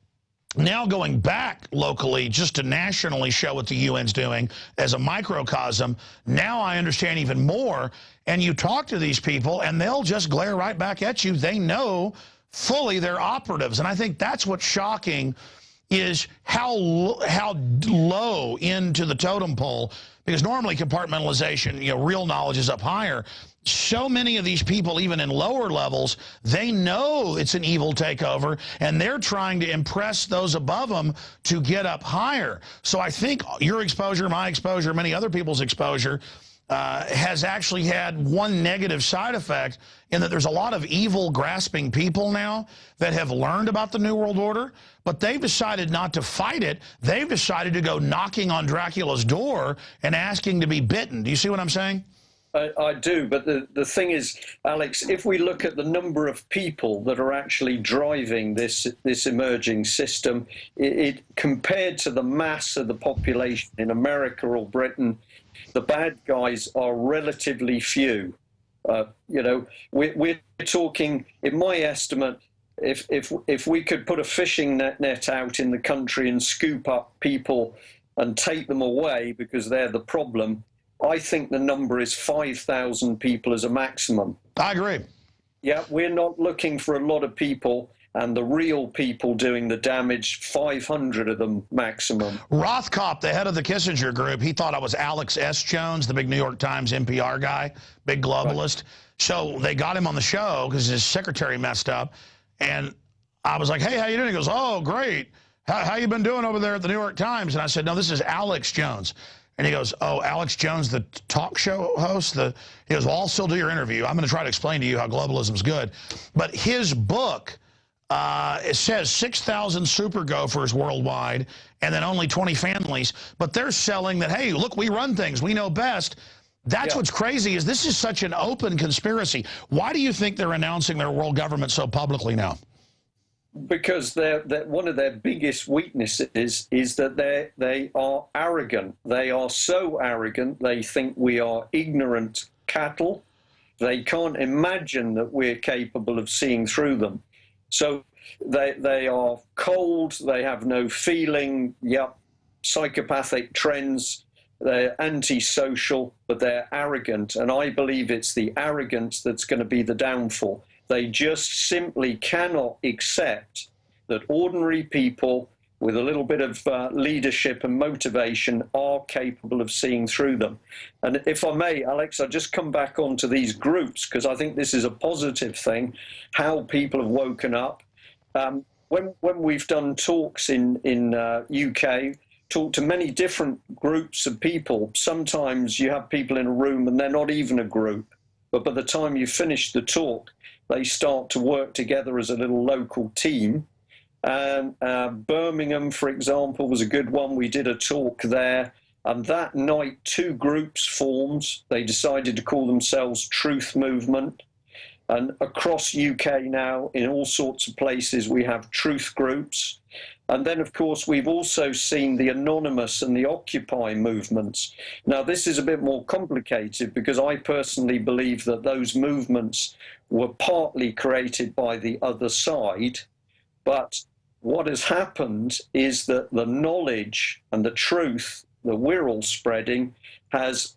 now going back locally just to nationally show what the UN's doing as a microcosm, now I understand even more. And you talk to these people and they'll just glare right back at you. They know fully they're operatives. And I think that's what's shocking, is how low into the totem pole because normally compartmentalization, real knowledge is up higher. So many of these people, even in lower levels, they know it's an evil takeover, and they're trying to impress those above them to get up higher. So I think your exposure, my exposure, many other people's exposure has actually had one negative side effect in that there's a lot of evil, grasping people now that have learned about the New World Order, but they've decided not to fight it. They've decided to go knocking on Dracula's door and asking to be bitten. Do you see what I'm saying? I do, but the thing is, Alex, if we look at the number of people that are actually driving this emerging system, it compared to the mass of the population in America or Britain, the bad guys are relatively few. We're talking, in my estimate, if we could put a fishing net out in the country and scoop up people and take them away because they're the problem, I think the number is 5,000 people as a maximum. I agree. Yeah, we're not looking for a lot of people, and the real people doing the damage, 500 of them maximum. Rothkopf, the head of the Kissinger group, he thought I was Alex S. Jones, the big New York Times NPR guy, big globalist. Right. So they got him on the show because his secretary messed up. And I was like, hey, how you doing? He goes, oh, great. How you been doing over there at the New York Times? And I said, no, this is Alex Jones. And he goes, oh, Alex Jones, the talk show host? He goes, well, I'll still do your interview. I'm going to try to explain to you how globalism's good. But his book, it says 6,000 super gophers worldwide and then only 20 families. But they're selling that, hey, look, we run things. We know best. That's what's crazy is this is such an open conspiracy. Why do you think they're announcing their world government so publicly now? Because one of their biggest weaknesses is that they are arrogant. They are so arrogant, they think we are ignorant cattle. They can't imagine that we're capable of seeing through them. So they are cold, they have no feeling, psychopathic trends, they're antisocial, but they're arrogant. And I believe it's the arrogance that's going to be the downfall. They just simply cannot accept that ordinary people with a little bit of leadership and motivation are capable of seeing through them. And if I may, Alex, I'll just come back onto these groups because I think this is a positive thing, how people have woken up. When we've done talks in UK, talked to many different groups of people, sometimes you have people in a room and they're not even a group. But by the time you finish the talk, they start to work together as a little local team. And Birmingham, for example, was a good one. We did a talk there. And that night, 2 groups formed. They decided to call themselves Truth Movement. And across UK now, in all sorts of places, we have truth groups. And then, of course, we've also seen the Anonymous and the Occupy movements. Now, this is a bit more complicated because I personally believe that those movements were partly created by the other side. But what has happened is that the knowledge and the truth that we're all spreading has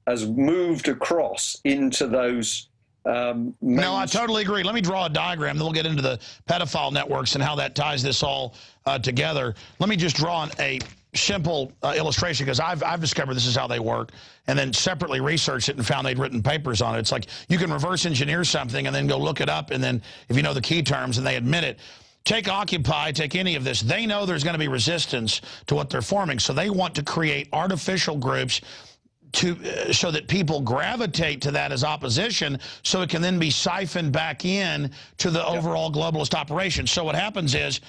moved across into those No, I totally agree. Let me draw a diagram, then we'll get into the pedophile networks and how that ties this all together. Let me just draw a simple illustration because I've discovered this is how they work and then separately researched it and found they'd written papers on it. It's like you can reverse engineer something and then go look it up, and then if you know the key terms and they admit it. Take Occupy, take any of this. They know there's going to be resistance to what they're forming, so they want to create artificial groups so that people gravitate to that as opposition, so it can then be siphoned back in to the overall globalist operation. So what happens is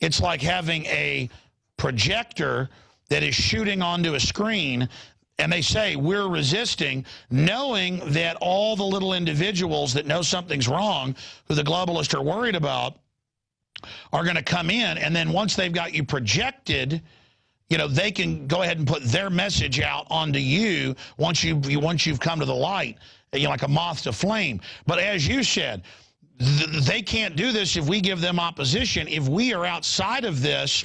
it's like having a projector that is shooting onto a screen, and they say, we're resisting, knowing that all the little individuals that know something's wrong, who the globalists are worried about, are going to come in, and then once they've got you projected, you know, they can go ahead and put their message out onto you once you've come to the light, you know, like a moth to flame. But as you said, they can't do this if we give them opposition. If we are outside of this,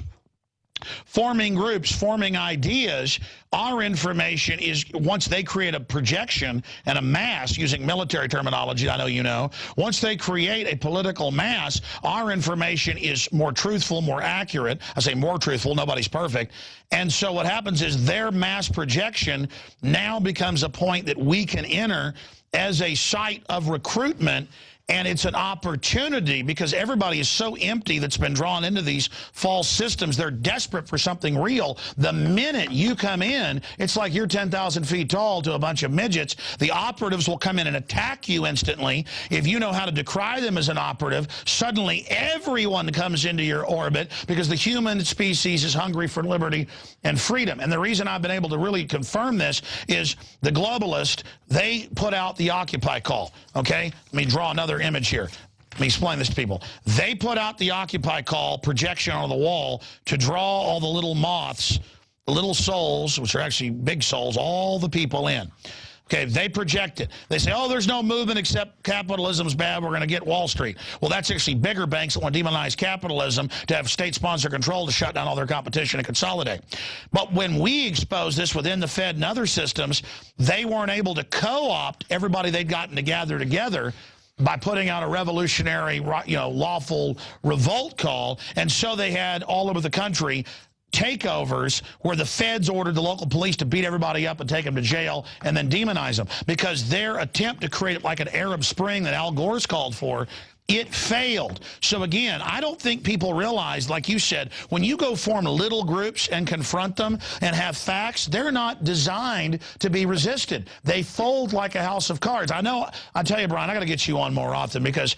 forming groups, forming ideas. Our information is, once they create a projection and a mass, using military terminology, I know you know, once they create a political mass, our information is more truthful, more accurate. I say more truthful, nobody's perfect. And so what happens is their mass projection now becomes a point that we can enter as a site of recruitment. And it's an opportunity because everybody is so empty that's been drawn into these false systems. They're desperate for something real. The minute you come in, it's like you're 10,000 feet tall to a bunch of midgets. The operatives will come in and attack you instantly. If you know how to decry them as an operative, suddenly everyone comes into your orbit because the human species is hungry for liberty and freedom. And the reason I've been able to really confirm this is the globalists, they put out the Occupy call, okay? Let me draw another image here. Let me explain this to people. They put out the Occupy call projection on the wall to draw all the little moths, the little souls, which are actually big souls, all the people in. Okay, they project it. They say, oh, there's no movement except capitalism's bad. We're going to get Wall Street. Well, that's actually bigger banks that want to demonize capitalism to have state-sponsored control to shut down all their competition and consolidate. But when we expose this within the Fed and other systems, they weren't able to co-opt everybody they'd gotten to gather together by putting out a revolutionary, lawful revolt call. And so they had all over the country takeovers where the feds ordered the local police to beat everybody up and take them to jail and then demonize them, because their attempt to create like an Arab Spring that Al Gore's called for, it failed. So again, I don't think people realize, like you said, when you go form little groups and confront them and have facts, they're not designed to be resisted. They fold like a house of cards. I know, I tell you, Brian, I got to get you on more often because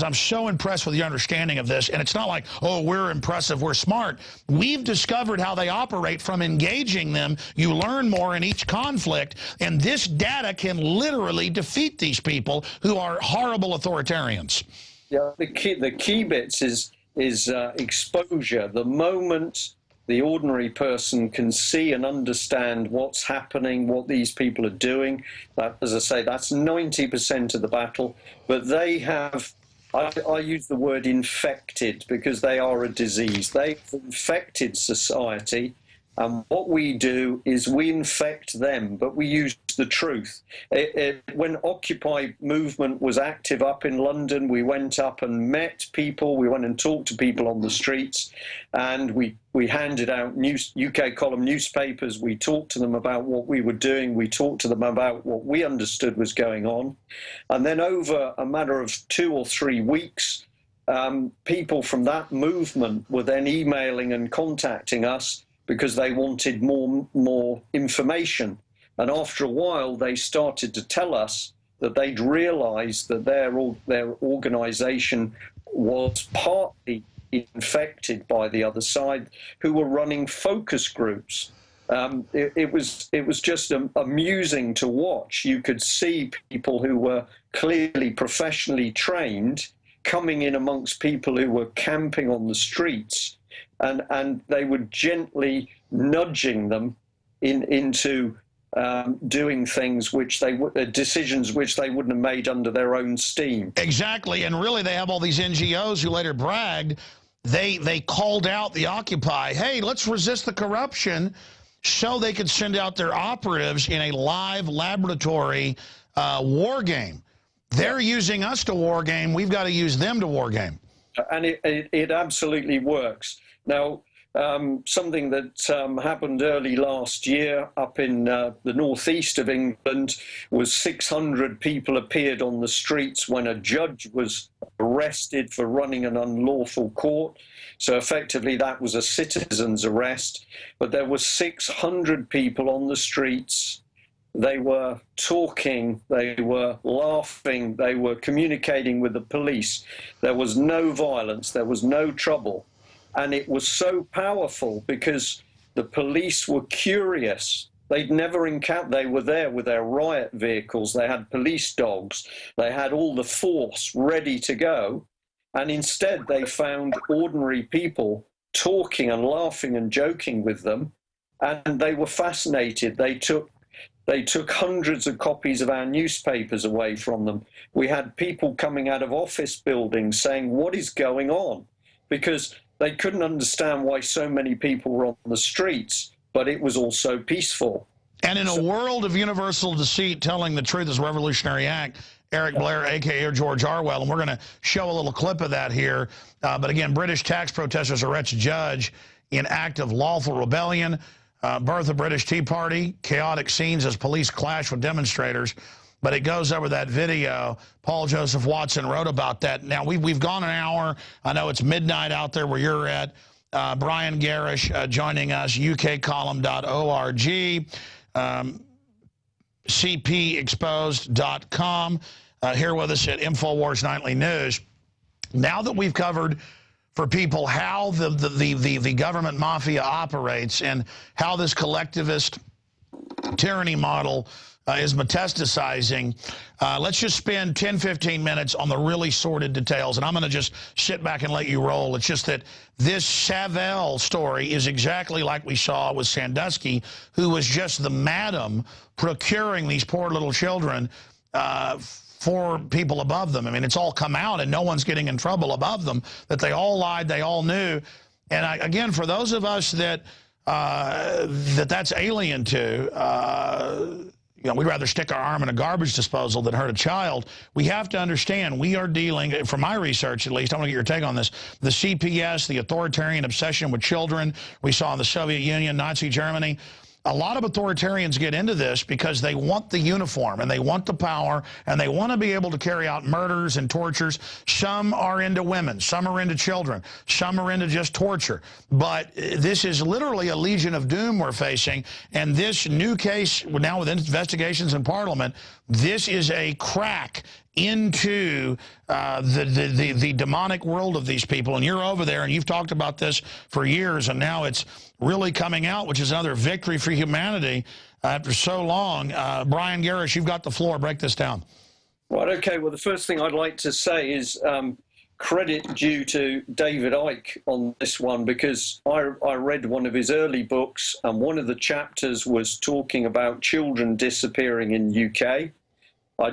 I'm so impressed with your understanding of this. And it's not like, oh, we're impressive, we're smart. We've discovered how they operate from engaging them. You learn more in each conflict. And this data can literally defeat these people who are horrible authoritarians. Yeah, the key bits is exposure. The moment the ordinary person can see and understand what's happening, what these people are doing, that, as I say, that's 90% of the battle. But they have, I use the word infected because they are a disease. They've infected society. And what we do is we infect them, but we use the truth. When Occupy movement was active up in London, we went up and met people. We went and talked to people on the streets, and we handed out UK column newspapers. We talked to them about what we were doing. We talked to them about what we understood was going on. And then over a matter of 2 or 3 weeks, people from that movement were then emailing and contacting us because they wanted more information. And after a while, they started to tell us that they'd realized that their organization was partly infected by the other side, who were running focus groups. It was just amusing to watch. You could see people who were clearly professionally trained coming in amongst people who were camping on the streets, and they were gently nudging them into doing things which decisions which they wouldn't have made under their own steam. Exactly, and really they have all these NGOs who later bragged. They called out the Occupy, hey, let's resist the corruption, so they could send out their operatives in a live laboratory war game. They're using us to war game. We've got to use them to war game. And it absolutely works. Now, something that happened early last year up in the northeast of England was 600 people appeared on the streets when a judge was arrested for running an unlawful court. So effectively that was a citizen's arrest. But there were 600 people on the streets. They were talking, they were laughing, they were communicating with the police. There was no violence, there was no trouble. And it was so powerful because the police were curious. They'd never encountered, they were there with their riot vehicles, they had police dogs, they had all the force ready to go. And instead they found ordinary people talking and laughing and joking with them. And they were fascinated. They took hundreds of copies of our newspapers away from them. We had people coming out of office buildings saying, what is going on? Because they couldn't understand why so many people were on the streets, but it was also peaceful. And in a world of universal deceit, telling the truth is a revolutionary act, Eric Blair, a.k.a. George Orwell, and we're going to show a little clip of that here. But again, British tax protesters arrest judge in act of lawful rebellion, birth of British Tea Party, chaotic scenes as police clash with demonstrators. But it goes over that video. Paul Joseph Watson wrote about that. Now, we've gone an hour. I know it's midnight out there where you're at. Brian Gerrish joining us, ukcolumn.org. cpexposed.com, here with us at InfoWars Nightly News. Now that we've covered for people how the government mafia operates and how this collectivist tyranny model is metastasizing, let's just spend 10, 15 minutes on the really sordid details, and I'm going to just sit back and let you roll. It's just that this Savelle story is exactly like we saw with Sandusky, who was just the madam procuring these poor little children for people above them. I mean, it's all come out, and no one's getting in trouble above them, that they all lied, they all knew. And again, for those of us that that's alien to, you know, we'd rather stick our arm in a garbage disposal than hurt a child. We have to understand we are dealing, from my research at least, I want to get your take on this, the CPS, the authoritarian obsession with children we saw in the Soviet Union, Nazi Germany. A lot of authoritarians get into this because they want the uniform and they want the power and they want to be able to carry out murders and tortures. Some are into women, some are into children, some are into just torture. But this is literally a legion of doom we're facing. And this new case, now with investigations in Parliament, this is a crack into the demonic world of these people. And you're over there and you've talked about this for years, and now it's really coming out, which is another victory for humanity after so long. Brian Gerrish, you've got the floor. Break this down. Right, okay. Well, the first thing I'd like to say is credit due to David Icke on this one, because I read one of his early books, and one of the chapters was talking about children disappearing in UK. I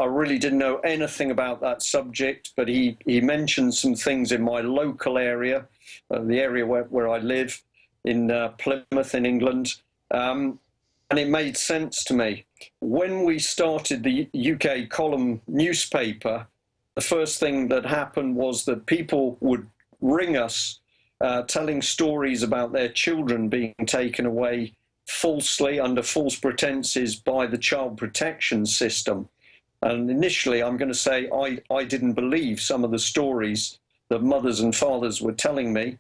really didn't know anything about that subject, but he mentioned some things in my local area, the area where I live, in Plymouth in England, and it made sense to me. When we started the UK column newspaper, the first thing that happened was that people would ring us telling stories about their children being taken away falsely under false pretenses by the child protection system. And initially, I'm going to say I didn't believe some of the stories that mothers and fathers were telling me.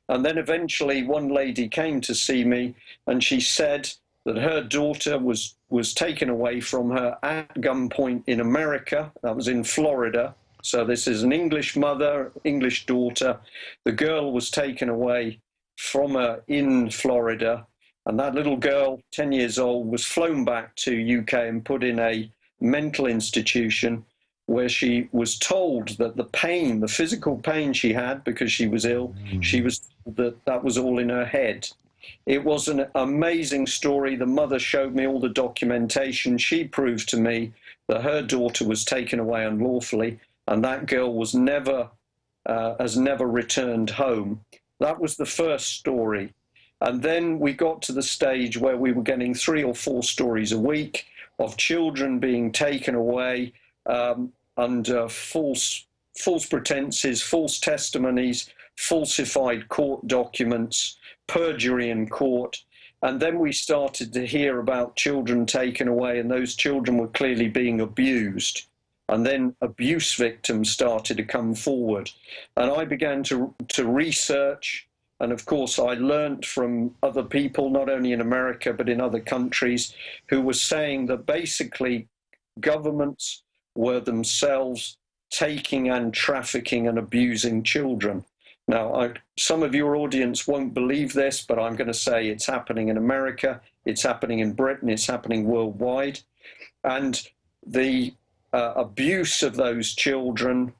And then eventually one lady came to see me and she said that her daughter was taken away from her at gunpoint in America. That was in Florida. So this is an English mother, English daughter. The girl was taken away from her in Florida. And that little girl, 10 years old, was flown back to UK and put in a mental institution where she was told that the pain, the physical pain she had because she was ill, she was told that was all in her head. It was an amazing story. The mother showed me all the documentation. She proved to me that her daughter was taken away unlawfully, and that girl was has never returned home. That was the first story. And then we got to the stage where we were getting 3 or 4 stories a week of children being taken away under false pretenses, false testimonies, falsified court documents, perjury in court. And then we started to hear about children taken away, and those children were clearly being abused. And then abuse victims started to come forward. And I began to research. And of course, I learned from other people, not only in America, but in other countries, who were saying that basically governments were themselves taking and trafficking and abusing children. Now, some of your audience won't believe this, but I'm going to say it's happening in America, it's happening in Britain, it's happening worldwide. And the abuse of those children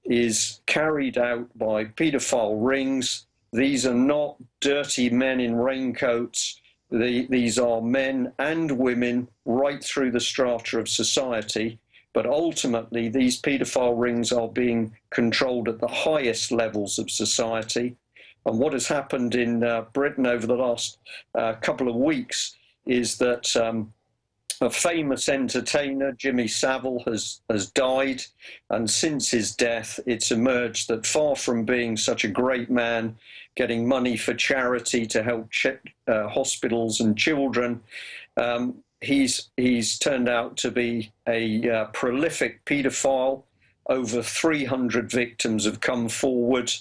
is carried out by pedophile rings. These are not dirty men in raincoats. These are men and women right through the strata of society But ultimately, these paedophile rings are being controlled at the highest levels of society. And what has happened in Britain over the last couple of weeks is that a famous entertainer, Jimmy Savile, has died. And since his death, it's emerged that far from being such a great man, getting money for charity to help hospitals and children, he's turned out to be a prolific paedophile. Over 300 victims have come forward.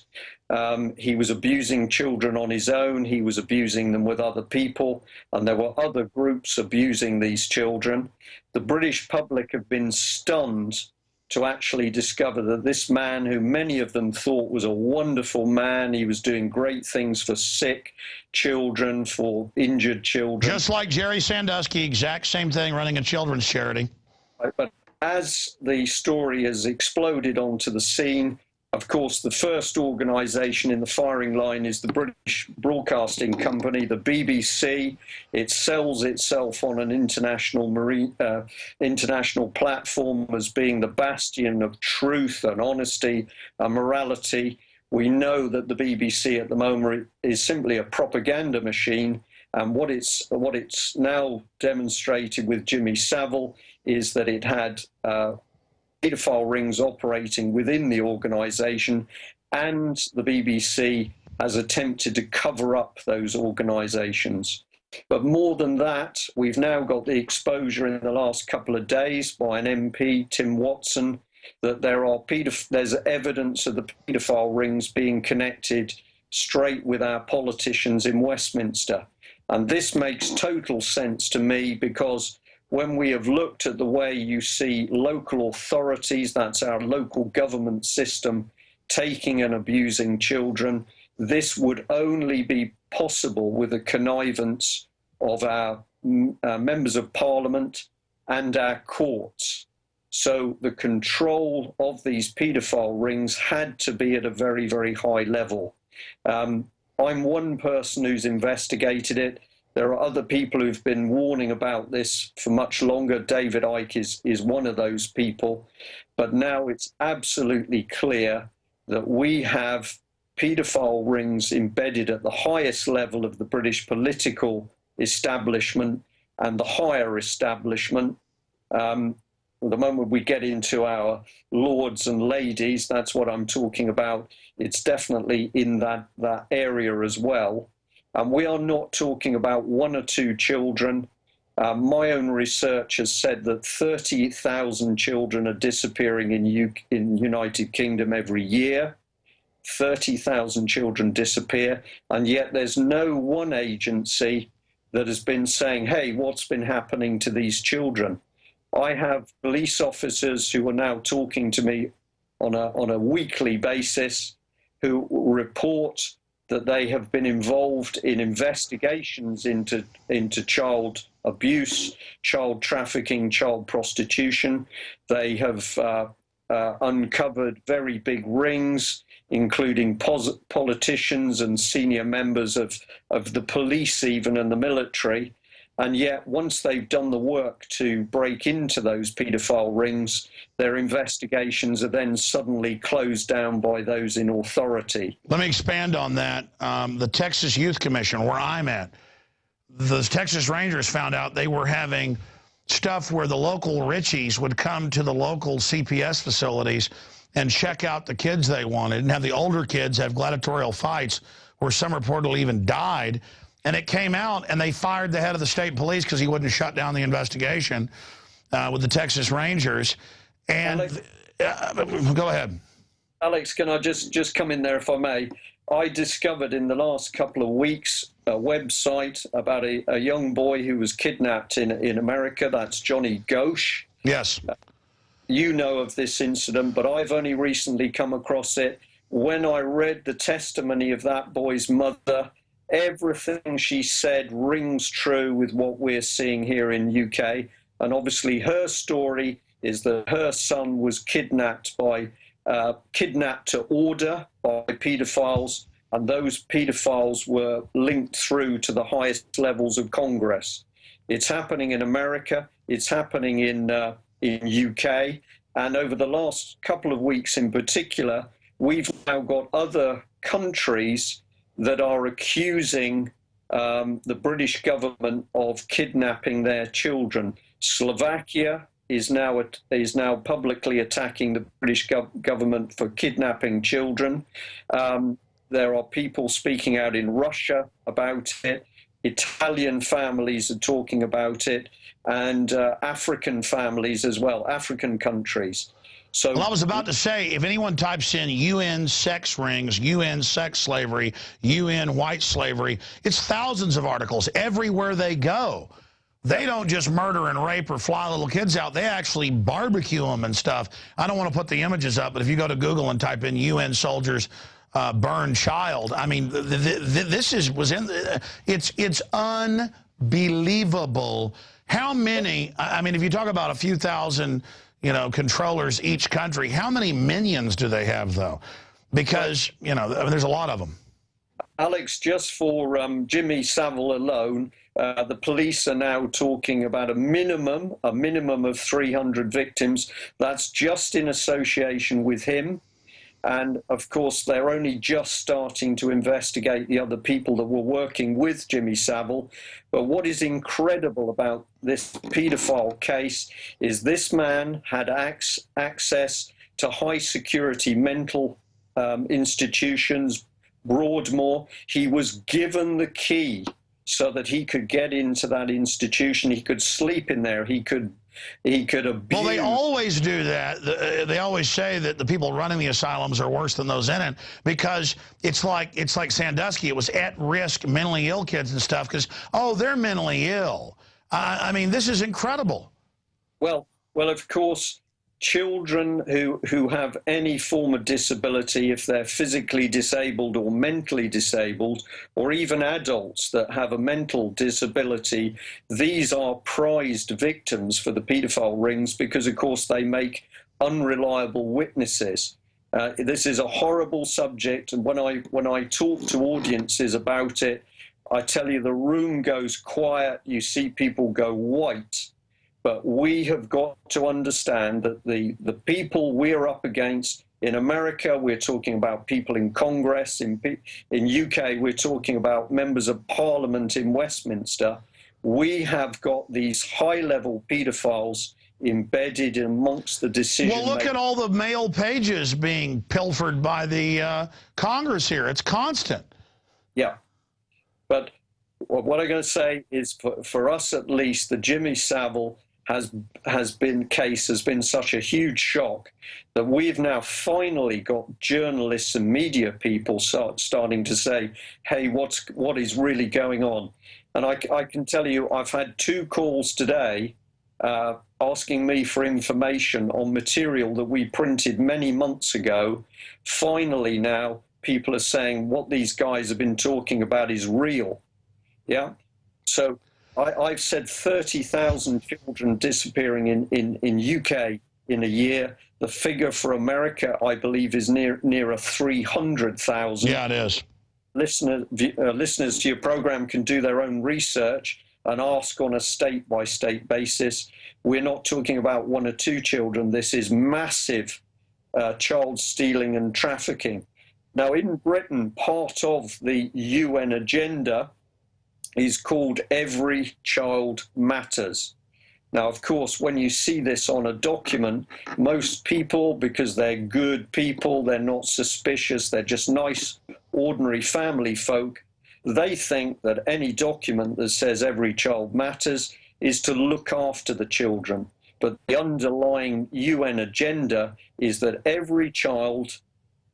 He was abusing children on his own. He was abusing them with other people, and there were other groups abusing these children. The British public have been stunned to actually discover that this man, who many of them thought was a wonderful man, he was doing great things for sick children, for injured children. Just like Jerry Sandusky, exact same thing, running a children's charity. But as the story has exploded onto the scene, of course, the first organisation in the firing line is the British Broadcasting Company, the BBC. It sells itself on an international platform as being the bastion of truth and honesty and morality. We know that the BBC at the moment is simply a propaganda machine, and what it's now demonstrated with Jimmy Savile is that it had paedophile rings operating within the organisation, and the BBC has attempted to cover up those organisations. But more than that, we've now got the exposure in the last couple of days by an MP, Tim Watson, that there's evidence of the paedophile rings being connected straight with our politicians in Westminster. And this makes total sense to me, because when we have looked at the way you see local authorities, that's our local government system, taking and abusing children, this would only be possible with the connivance of our members of parliament and our courts. So the control of these paedophile rings had to be at a very, very high level. I'm one person who's investigated it. There are other people who've been warning about this for much longer. David Icke is one of those people. But now it's absolutely clear that we have paedophile rings embedded at the highest level of the British political establishment and the higher establishment. The moment we get into our lords and ladies, that's what I'm talking about. It's definitely in that area as well. And we are not talking about one or two children. My own research has said that 30,000 children are disappearing in United Kingdom every year. 30,000 children disappear, and yet there's no one agency that has been saying, hey, what's been happening to these children? I have police officers who are now talking to me on a weekly basis who report that they have been involved in investigations into child abuse, child trafficking, child prostitution. They have uncovered very big rings, including politicians and senior members of the police even, and the military. And yet, once they've done the work to break into those paedophile rings, their investigations are then suddenly closed down by those in authority. Let me expand on that. The Texas Youth Commission, where I'm at, the Texas Rangers found out they were having stuff where the local Richies would come to the local CPS facilities and check out the kids they wanted, and have the older kids have gladiatorial fights where some reportedly even died. And it came out, and they fired the head of the state police because he wouldn't shut down the investigation with the Texas Rangers. And Alex, go ahead. Alex, can I just come in there if I may? I discovered in the last couple of weeks a website about a young boy who was kidnapped in America. That's Johnny Ghosh. Yes. You know of this incident, but I've only recently come across it. When I read the testimony of that boy's mother, everything she said rings true with what we're seeing here in UK. And obviously her story is that her son was kidnapped to order by paedophiles, and those paedophiles were linked through to the highest levels of Congress. It's happening in America. It's happening in in UK. And over the last couple of weeks in particular, we've now got other countries that are accusing the British government of kidnapping their children. Slovakia is now publicly attacking the British government for kidnapping children. There are people speaking out in Russia about it. Italian families are talking about it, and African families as well, African countries. So, well, I was about to say, if anyone types in UN sex rings, UN sex slavery, UN white slavery, it's thousands of articles everywhere they go. They don't just murder and rape or fly little kids out. They actually barbecue them and stuff. I don't want to put the images up, but if you go to Google and type in UN soldiers burn child, I mean, it's unbelievable how many, I mean, if you talk about a few thousand, controllers each country, how many minions do they have, though? Because, there's a lot of them. Alex, just for Jimmy Savile alone, the police are now talking about a minimum of 300 victims. That's just in association with him. And, of course, they're only just starting to investigate the other people that were working with Jimmy Savile. But what is incredible about this paedophile case is this man had access to high-security mental institutions, Broadmoor. He was given the key so that he could get into that institution. He could sleep in there. He could abuse. Well, they always do that. They always say that the people running the asylums are worse than those in it, because it's like Sandusky. It was at-risk mentally ill kids and stuff because, oh, they're mentally ill. I mean, this is incredible. Well, of course, children who have any form of disability, if they're physically disabled or mentally disabled, or even adults that have a mental disability, these are prized victims for the paedophile rings because, of course, they make unreliable witnesses. This is a horrible subject, and when I talk to audiences about it, I tell you the room goes quiet, you see people go white. But we have got to understand that the people we're up against in America, we're talking about people in Congress. In UK, we're talking about members of Parliament in Westminster. We have got these high-level paedophiles embedded amongst the decision. Well, look at all the mail pages being pilfered by the Congress here. It's constant. Yeah. But what I'm going to say is, for us at least, the Jimmy Savile has been such a huge shock that we've now finally got journalists and media people starting to say, hey, what is really going on? And I can tell you, I've had 2 calls today asking me for information on material that we printed many months ago. Finally now, people are saying what these guys have been talking about is real. Yeah? So I've said 30,000 children disappearing in UK in a year. The figure for America, I believe, is nearer 300,000. Yeah, it is. Listeners to your program can do their own research and ask on a state-by-state basis. We're not talking about 1 or 2 children. This is massive child stealing and trafficking. Now, in Britain, part of the UN agenda is called Every Child Matters. Now, of course, when you see this on a document, most people, because they're good people, they're not suspicious, they're just nice, ordinary family folk, they think that any document that says every child matters is to look after the children. But the underlying UN agenda is that every child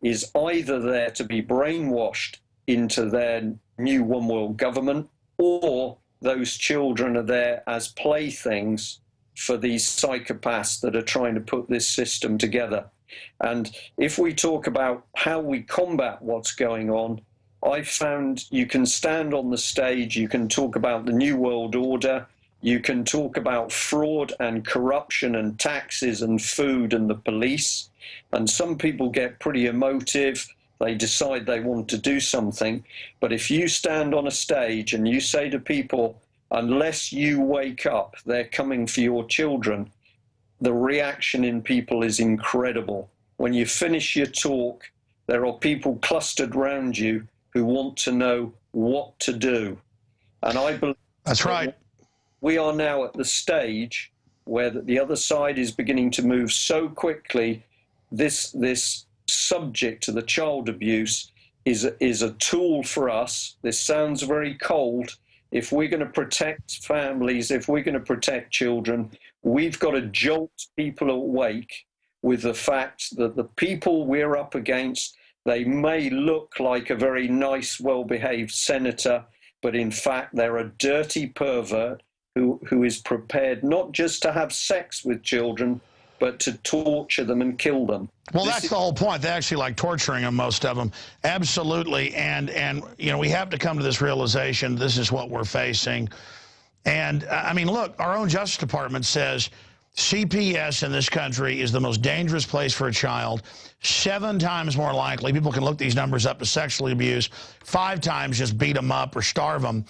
is either there to be brainwashed into their new one world government, or those children are there as playthings for these psychopaths that are trying to put this system together. And if we talk about how we combat what's going on, I've found you can stand on the stage, you can talk about the New World Order, you can talk about fraud and corruption and taxes and food and the police. And some people get pretty emotive. They decide they want to do something. But if you stand on a stage and you say to people, unless you wake up, they're coming for your children, the reaction in people is incredible. When you finish your talk, there are people clustered around you who want to know what to do. And I believe that's right. We are now at the stage where the other side is beginning to move so quickly. This subject to the child abuse is a tool for us. This sounds very cold. If we're going to protect families, if we're going to protect children, we've got to jolt people awake with the fact that the people we're up against, they may look like a very nice, well-behaved senator, but in fact they're a dirty pervert who is prepared not just to have sex with children, but to torture them and kill them. Well, that's the whole point. They actually like torturing them, most of them. Absolutely. And you know, we have to come to this realization, this is what we're facing. And, I mean, look, our own Justice Department says CPS in this country is the most dangerous place for a child, 7 times more likely. People can look these numbers up to sexually abuse, 5 times just beat them up or starve them.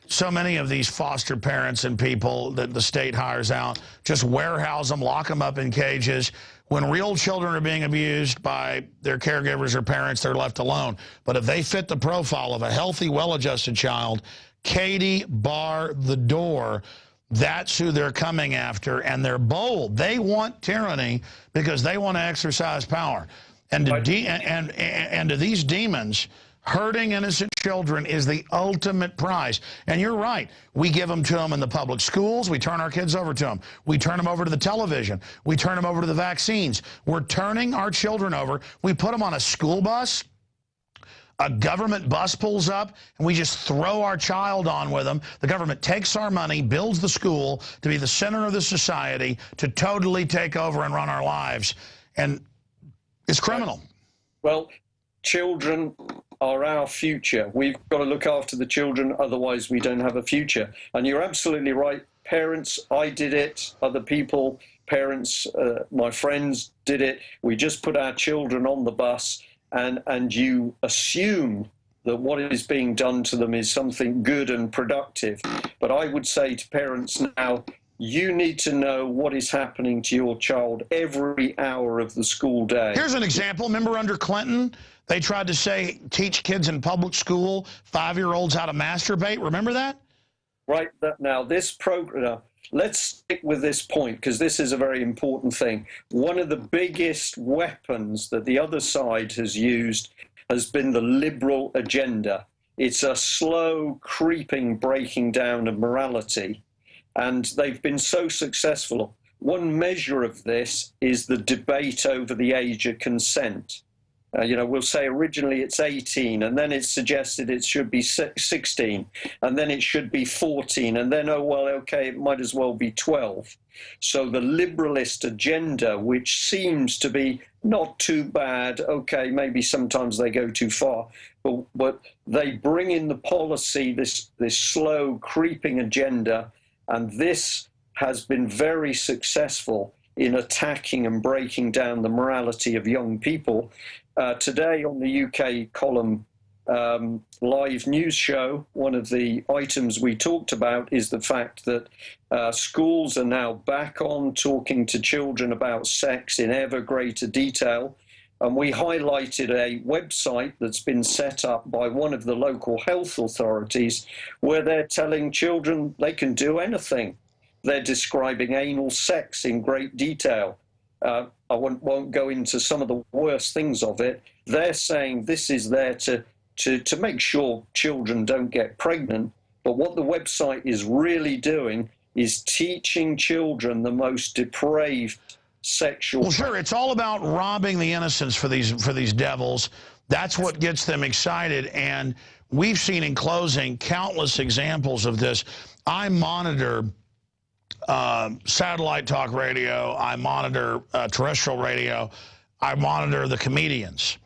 So many of these foster parents and people that the state hires out just warehouse them, lock them up in cages. When real children are being abused by their caregivers or parents, they're left alone. But if they fit the profile of a healthy, well-adjusted child, Katie, bar the door. That's who they're coming after, and they're bold. They want tyranny because they want to exercise power. And to these demons, hurting innocent children is the ultimate prize. And you're right. We give them to them in the public schools. We turn our kids over to them. We turn them over to the television. We turn them over to the vaccines. We're turning our children over. We put them on a school bus. A government bus pulls up, and we just throw our child on with them. The government takes our money, builds the school to be the center of the society, to totally take over and run our lives. And it's criminal. Well, children are our future. We've got to look after the children, otherwise we don't have a future. And you're absolutely right. Parents, I did it. Other people, parents, my friends did it. We just put our children on the bus, and you assume that what is being done to them is something good and productive. But I would say to parents now, you need to know what is happening to your child every hour of the school day. Here's an example. Remember under Clinton, they tried to say, teach kids in public school, 5-year-olds how to masturbate. Remember that? Right. Now, this program, let's stick with this point, because this is a very important thing. One of the biggest weapons that the other side has used has been the liberal agenda. It's a slow, creeping breaking down of morality, and they've been so successful. One measure of this is the debate over the age of consent. You know, we'll say originally it's 18, and then it's suggested it should be 16, and then it should be 14, and then, oh, well, okay, it might as well be 12. So the liberalist agenda, which seems to be not too bad, okay, maybe sometimes they go too far, but they bring in the policy, this slow creeping agenda, and this has been very successful in attacking and breaking down the morality of young people. Today on the UK column live news show, one of the items we talked about is the fact that schools are now back on talking to children about sex in ever greater detail. And we highlighted a website that's been set up by one of the local health authorities where they're telling children they can do anything. They're describing anal sex in great detail. I won't go into some of the worst things of it. They're saying this is there to make sure children don't get pregnant. But what the website is really doing is teaching children the most depraved sexual... Well, sure, it's all about robbing the innocence for these devils. That's what gets them excited. And we've seen in closing countless examples of this. I monitor satellite talk radio, I monitor terrestrial radio, I monitor the comedians.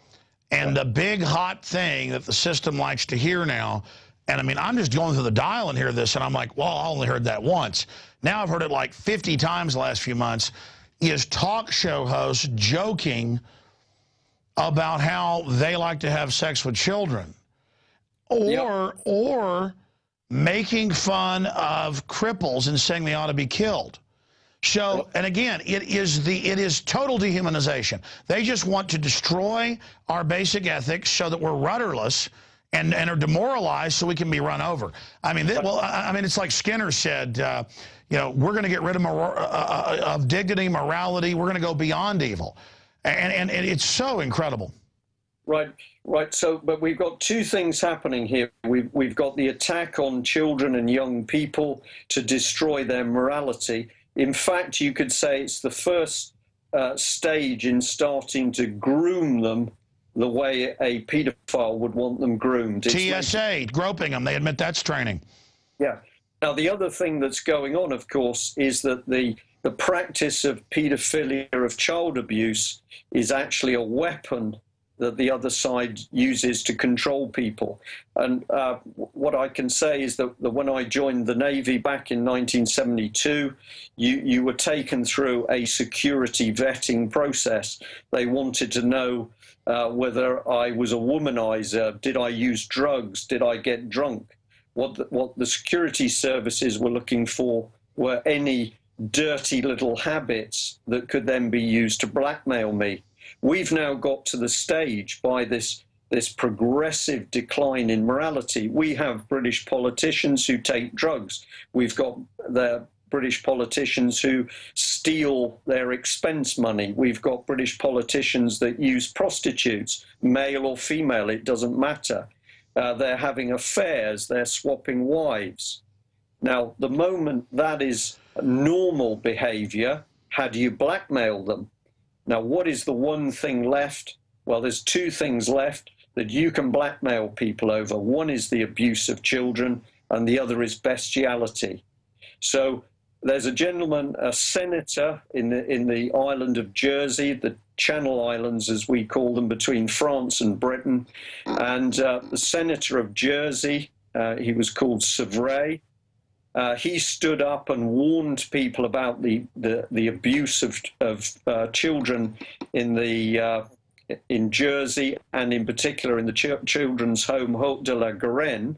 And the big hot thing that the system likes to hear now, and I mean, I'm just going through the dial and hear this, and I'm like, well, I only heard that once. Now I've heard it like 50 times the last few months, is talk show hosts joking about how they like to have sex with children. Or making fun of cripples and saying they ought to be killed. So, and again, it is total dehumanization. They just want to destroy our basic ethics so that we're rudderless and are demoralized so we can be run over. I mean, it's like Skinner said, you know, we're going to get rid of dignity, morality. We're going to go beyond evil. And it's so incredible. Right. So, but we've got two things happening here. We've got the attack on children and young people to destroy their morality. In fact, you could say it's the first stage in starting to groom them the way a pedophile would want them groomed. TSA, groping them. They admit that's training. Yeah. Now, the other thing that's going on, of course, is that the practice of pedophilia, of child abuse, is actually a weapon that the other side uses to control people. And what I can say is that when I joined the Navy back in 1972, you were taken through a security vetting process. They wanted to know whether I was a womanizer, did I use drugs, did I get drunk? What the security services were looking for were any dirty little habits that could then be used to blackmail me. We've now got to the stage by this progressive decline in morality. We have British politicians who take drugs. We've got the British politicians who steal their expense money. We've got British politicians that use prostitutes, male or female, it doesn't matter. They're having affairs, they're swapping wives. Now, the moment that is normal behavior, how do you blackmail them? Now, what is the one thing left? Well, there's two things left that you can blackmail people over. One is the abuse of children, and the other is bestiality. So there's a gentleman, a senator in the island of Jersey, the Channel Islands, as we call them, between France and Britain. And the senator of Jersey, he was called Savray. He stood up and warned people about the abuse of children in Jersey, and in particular in the children's home Haute de la Garenne.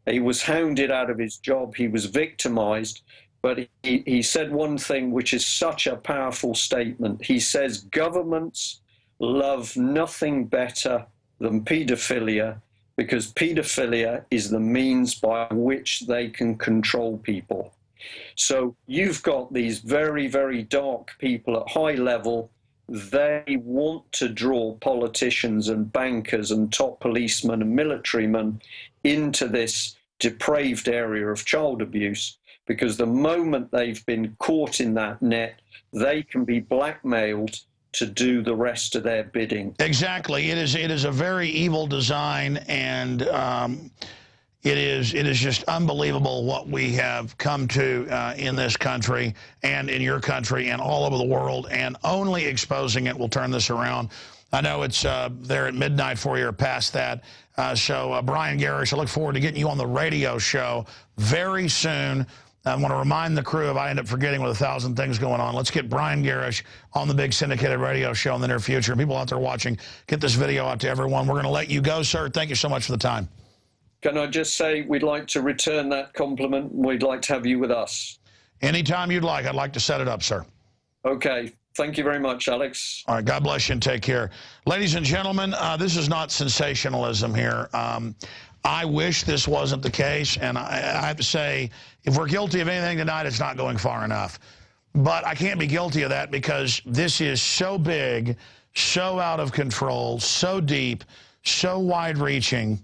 He was hounded out of his job. He was victimized. But he said one thing which is such a powerful statement. He says, governments love nothing better than pedophilia, because pedophilia is the means by which they can control people. So you've got these very, very dark people at high level. They want to draw politicians and bankers and top policemen and militarymen into this depraved area of child abuse, because the moment they've been caught in that net, they can be blackmailed to do the rest of their bidding. Exactly. It is a very evil design, and it is just unbelievable what we have come to in this country and in your country and all over the world, and only exposing it will turn this around. I know it's there at midnight for you or past that. So Brian Gerrish, I look forward to getting you on the radio show very soon. I want to remind the crew, if I end up forgetting with 1,000 things going on, let's get Brian Gerrish on the big syndicated radio show in the near future. People out there watching, get this video out to everyone. We're going to let you go, sir. Thank you so much for the time. Can I just say we'd like to return that compliment. We'd like to have you with us. Anytime you'd like. I'd like to set it up, sir. Okay. Thank you very much, Alex. All right. God bless you and take care. Ladies and gentlemen, this is not sensationalism here. I wish this wasn't the case, and I have to say, if we're guilty of anything tonight, it's not going far enough. But I can't be guilty of that because this is so big, so out of control, so deep, so wide-reaching,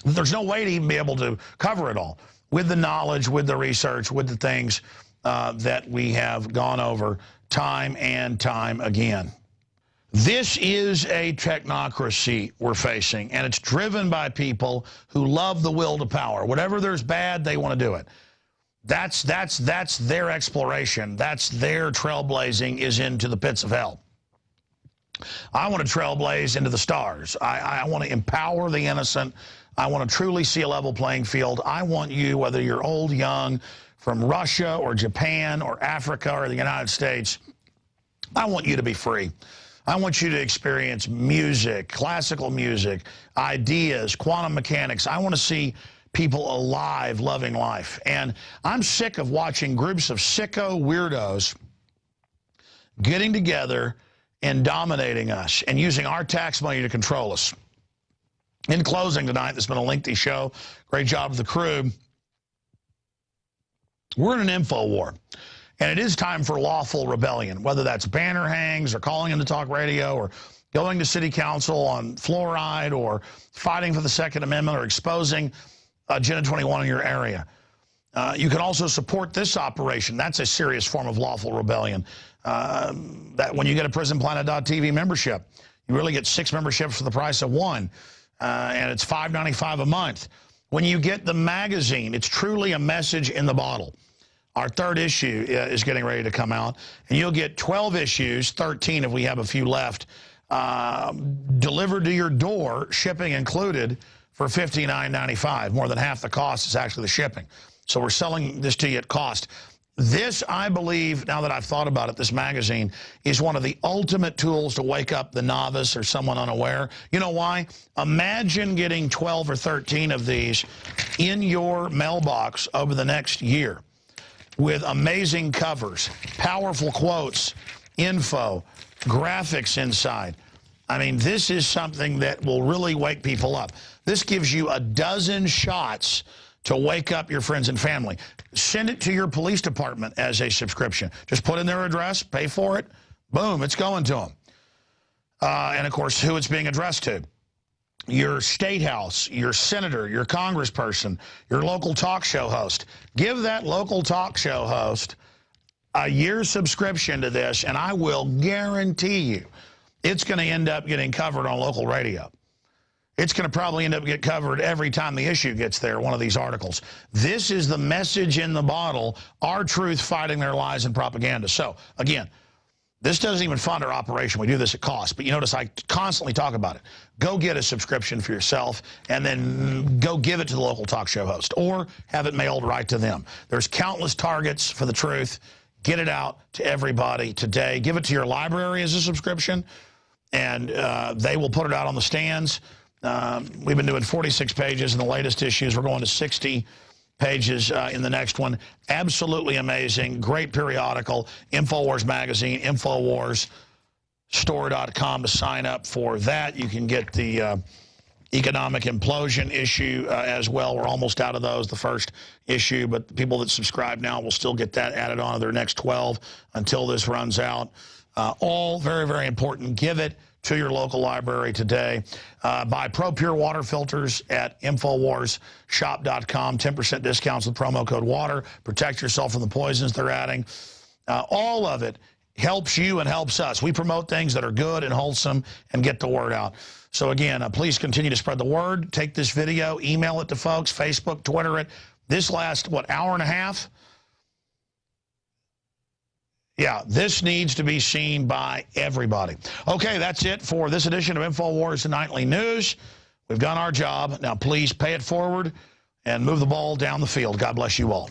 that there's no way to even be able to cover it all with the knowledge, with the research, with the things that we have gone over time and time again. This is a technocracy we're facing, and it's driven by people who love the will to power. Whatever there's bad, they want to do it. That's their exploration. That's their trailblazing is into the pits of hell. I want to trailblaze into the stars. I want to empower the innocent. I want to truly see a level playing field. I want you, whether you're old, young, from Russia or Japan or Africa or the United States, I want you to be free. I want you to experience music, classical music, ideas, quantum mechanics. I want to see people alive, loving life. And I'm sick of watching groups of sicko weirdos getting together and dominating us and using our tax money to control us. In closing tonight, this has been a lengthy show. Great job of the crew. We're in an info war, and it is time for lawful rebellion, whether that's banner hangs or calling into talk radio or going to city council on fluoride or fighting for the Second Amendment or exposing Agenda 21 in your area. You can also support this operation. That's a serious form of lawful rebellion. That when you get a PrisonPlanet.tv membership, you really get 6 memberships for the price of 1, and it's $5.95 a month. When you get the magazine, it's truly a message in the bottle. Our 3rd issue is getting ready to come out, and you'll get 12 issues, 13 if we have a few left, delivered to your door, shipping included, for $59.95. More than half the cost is actually the shipping. So we're selling this to you at cost. This, I believe, now that I've thought about it, this magazine is one of the ultimate tools to wake up the novice or someone unaware. You know why? Imagine getting 12 or 13 of these in your mailbox over the next year with amazing covers, powerful quotes, info, graphics inside. I mean, this is something that will really wake people up. This gives you a dozen shots to wake up your friends and family. Send it to your police department as a subscription. Just put in their address, pay for it, boom, it's going to them. And, of course, who it's being addressed to. Your state house, your senator, your congressperson, your local talk show host. Give that local talk show host a year's subscription to this, and I will guarantee you it's going to end up getting covered on local radio. It's going to probably end up getting covered every time the issue gets there, one of these articles. This is the message in the bottle, our truth fighting their lies and propaganda. So, again, this doesn't even fund our operation. We do this at cost. But you notice I constantly talk about it. Go get a subscription for yourself and then go give it to the local talk show host or have it mailed right to them. There's countless targets for the truth. Get it out to everybody today. Give it to your library as a subscription, and they will put it out on the stands. We've been doing 46 pages in the latest issues. We're going to 60 pages in the next one. Absolutely amazing. Great periodical. InfoWars magazine, InfoWarsStore.com to sign up for that. You can get the economic implosion issue as well. We're almost out of those, the first issue, but the people that subscribe now will still get that added on to their next 12 until this runs out. All very, very important. Give it to your local library today. Buy Pro Pure water filters at InfoWarsShop.com. 10% discounts with promo code WATER. Protect yourself from the poisons they're adding. All of it helps you and helps us. We promote things that are good and wholesome and get the word out. So, again, please continue to spread the word. Take this video, email it to folks, Facebook, Twitter it. This last, what, hour and a half? Yeah, this needs to be seen by everybody. Okay, that's it for this edition of InfoWars Nightly News. We've done our job. Now, please pay it forward and move the ball down the field. God bless you all.